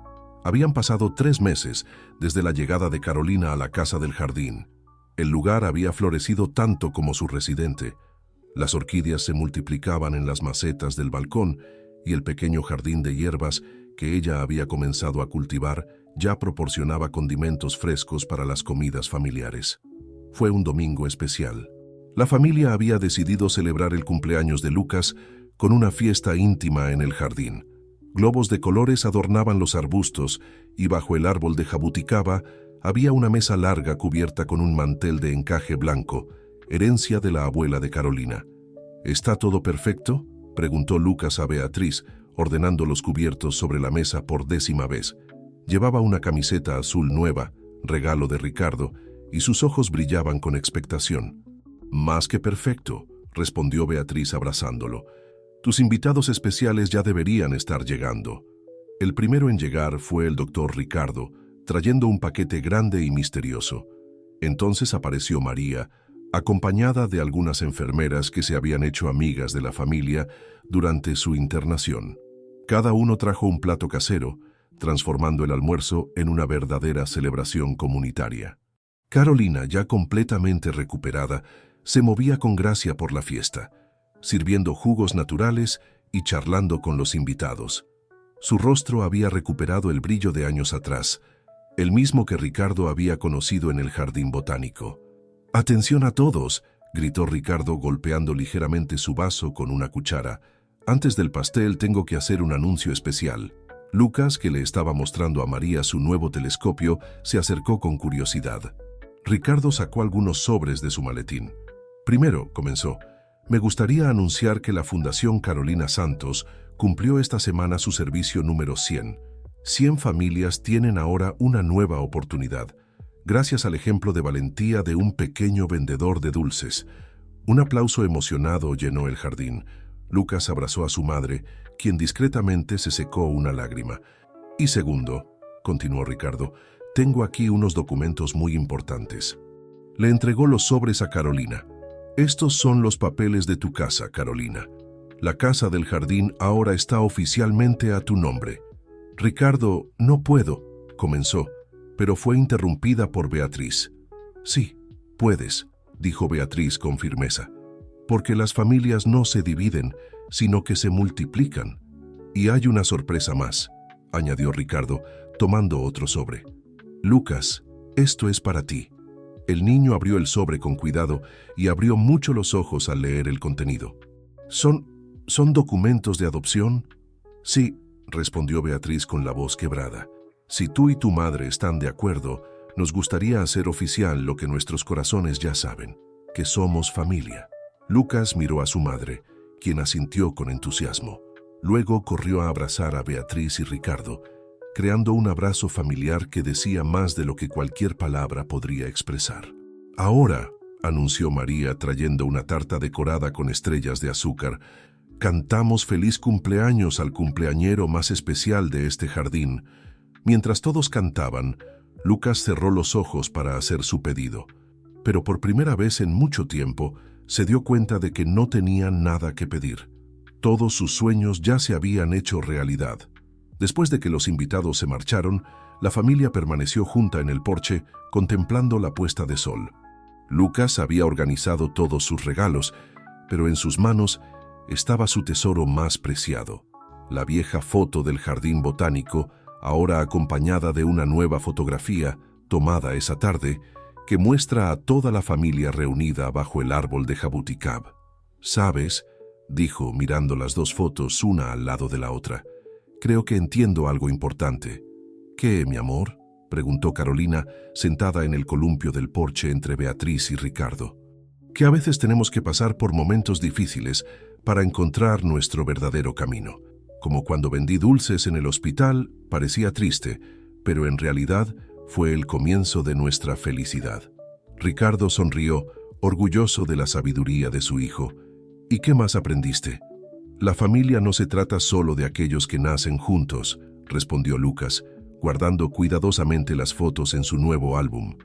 Habían pasado 3 meses desde la llegada de Carolina a la casa del jardín. El lugar había florecido tanto como su residente. Las orquídeas se multiplicaban en las macetas del balcón y el pequeño jardín de hierbas que ella había comenzado a cultivar ya proporcionaba condimentos frescos para las comidas familiares. Fue un domingo especial. La familia había decidido celebrar el cumpleaños de Lucas con una fiesta íntima en el jardín. Globos de colores adornaban los arbustos y bajo el árbol de jabuticaba había una mesa larga cubierta con un mantel de encaje blanco, herencia de la abuela de Carolina. ¿Está todo perfecto?, preguntó Lucas a Beatriz, ordenando los cubiertos sobre la mesa por 10ª vez. Llevaba una camiseta azul nueva, regalo de Ricardo, y sus ojos brillaban con expectación. «Más que perfecto», respondió Beatriz abrazándolo. «Tus invitados especiales ya deberían estar llegando». El primero en llegar fue el doctor Ricardo, trayendo un paquete grande y misterioso. Entonces apareció María, acompañada de algunas enfermeras que se habían hecho amigas de la familia durante su internación. Cada uno trajo un plato casero, transformando el almuerzo en una verdadera celebración comunitaria. Carolina, ya completamente recuperada, se movía con gracia por la fiesta, sirviendo jugos naturales y charlando con los invitados. Su rostro había recuperado el brillo de años atrás, el mismo que Ricardo había conocido en el jardín botánico. «¡Atención a todos!», gritó Ricardo golpeando ligeramente su vaso con una cuchara. «Antes del pastel tengo que hacer un anuncio especial». Lucas, que le estaba mostrando a María su nuevo telescopio, se acercó con curiosidad. Ricardo sacó algunos sobres de su maletín. «Primero», comenzó, «me gustaría anunciar que la Fundación Carolina Santos cumplió esta semana su servicio número 100. 100 familias tienen ahora una nueva oportunidad, gracias al ejemplo de valentía de un pequeño vendedor de dulces». Un aplauso emocionado llenó el jardín. Lucas abrazó a su madre, quien discretamente se secó una lágrima. «Y segundo», continuó Ricardo, «tengo aquí unos documentos muy importantes». Le entregó los sobres a Carolina. «Estos son los papeles de tu casa, Carolina. La casa del jardín ahora está oficialmente a tu nombre». «Ricardo, no puedo», comenzó, pero fue interrumpida por Beatriz. «Sí, puedes», dijo Beatriz con firmeza, «porque las familias no se dividen, sino que se multiplican. Y hay una sorpresa más», añadió Ricardo, tomando otro sobre. «Lucas, esto es para ti». El niño abrió el sobre con cuidado y abrió mucho los ojos al leer el contenido. ¿Son documentos de adopción?» «Sí», respondió Beatriz con la voz quebrada. «Si tú y tu madre están de acuerdo, nos gustaría hacer oficial lo que nuestros corazones ya saben, que somos familia». Lucas miró a su madre, quien asintió con entusiasmo. Luego corrió a abrazar a Beatriz y Ricardo, creando un abrazo familiar que decía más de lo que cualquier palabra podría expresar. «Ahora», anunció María trayendo una tarta decorada con estrellas de azúcar, «cantamos feliz cumpleaños al cumpleañero más especial de este jardín». Mientras todos cantaban, Lucas cerró los ojos para hacer su pedido. Pero por primera vez en mucho tiempo, se dio cuenta de que no tenía nada que pedir. Todos sus sueños ya se habían hecho realidad. Después de que los invitados se marcharon, la familia permaneció junta en el porche, contemplando la puesta de sol. Lucas había organizado todos sus regalos, pero en sus manos estaba su tesoro más preciado, la vieja foto del jardín botánico, ahora acompañada de una nueva fotografía, tomada esa tarde, que muestra a toda la familia reunida bajo el árbol de jabuticab. «¿Sabes?», dijo mirando las dos fotos una al lado de la otra, «creo que entiendo algo importante». «¿Qué, mi amor?», preguntó Carolina, sentada en el columpio del porche entre Beatriz y Ricardo. «Que a veces tenemos que pasar por momentos difíciles para encontrar nuestro verdadero camino. Como cuando vendí dulces en el hospital, parecía triste, pero en realidad fue el comienzo de nuestra felicidad». Ricardo sonrió, orgulloso de la sabiduría de su hijo. «¿Y qué más aprendiste?». «La familia no se trata solo de aquellos que nacen juntos», respondió Lucas, guardando cuidadosamente las fotos en su nuevo álbum.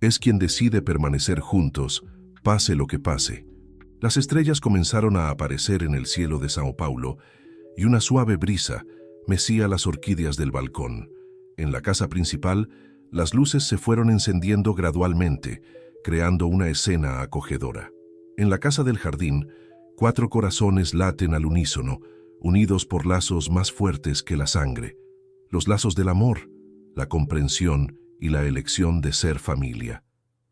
«Es quien decide permanecer juntos, pase lo que pase». Las estrellas comenzaron a aparecer en el cielo de Sao Paulo y una suave brisa mecía las orquídeas del balcón. En la casa principal, las luces se fueron encendiendo gradualmente, creando una escena acogedora. En la casa del jardín, 4 corazones laten al unísono, unidos por lazos más fuertes que la sangre, los lazos del amor, la comprensión y la elección de ser familia.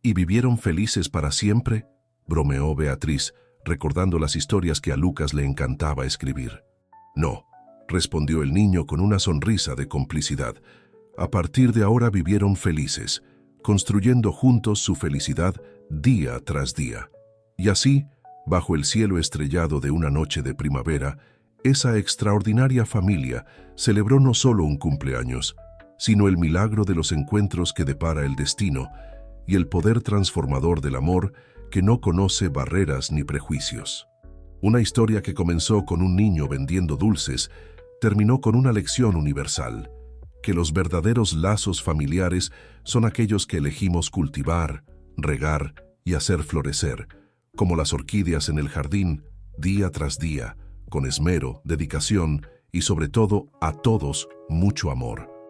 ¿Y vivieron felices para siempre?, bromeó Beatriz, recordando las historias que a Lucas le encantaba escribir. No, respondió el niño con una sonrisa de complicidad. A partir de ahora vivieron felices, construyendo juntos su felicidad día tras día. Y así, bajo el cielo estrellado de una noche de primavera, esa extraordinaria familia celebró no solo un cumpleaños, sino el milagro de los encuentros que depara el destino y el poder transformador del amor que no conoce barreras ni prejuicios. Una historia que comenzó con un niño vendiendo dulces terminó con una lección universal, que los verdaderos lazos familiares son aquellos que elegimos cultivar, regar y hacer florecer, como las orquídeas en el jardín, día tras día, con esmero, dedicación y sobre todo a todos mucho amor.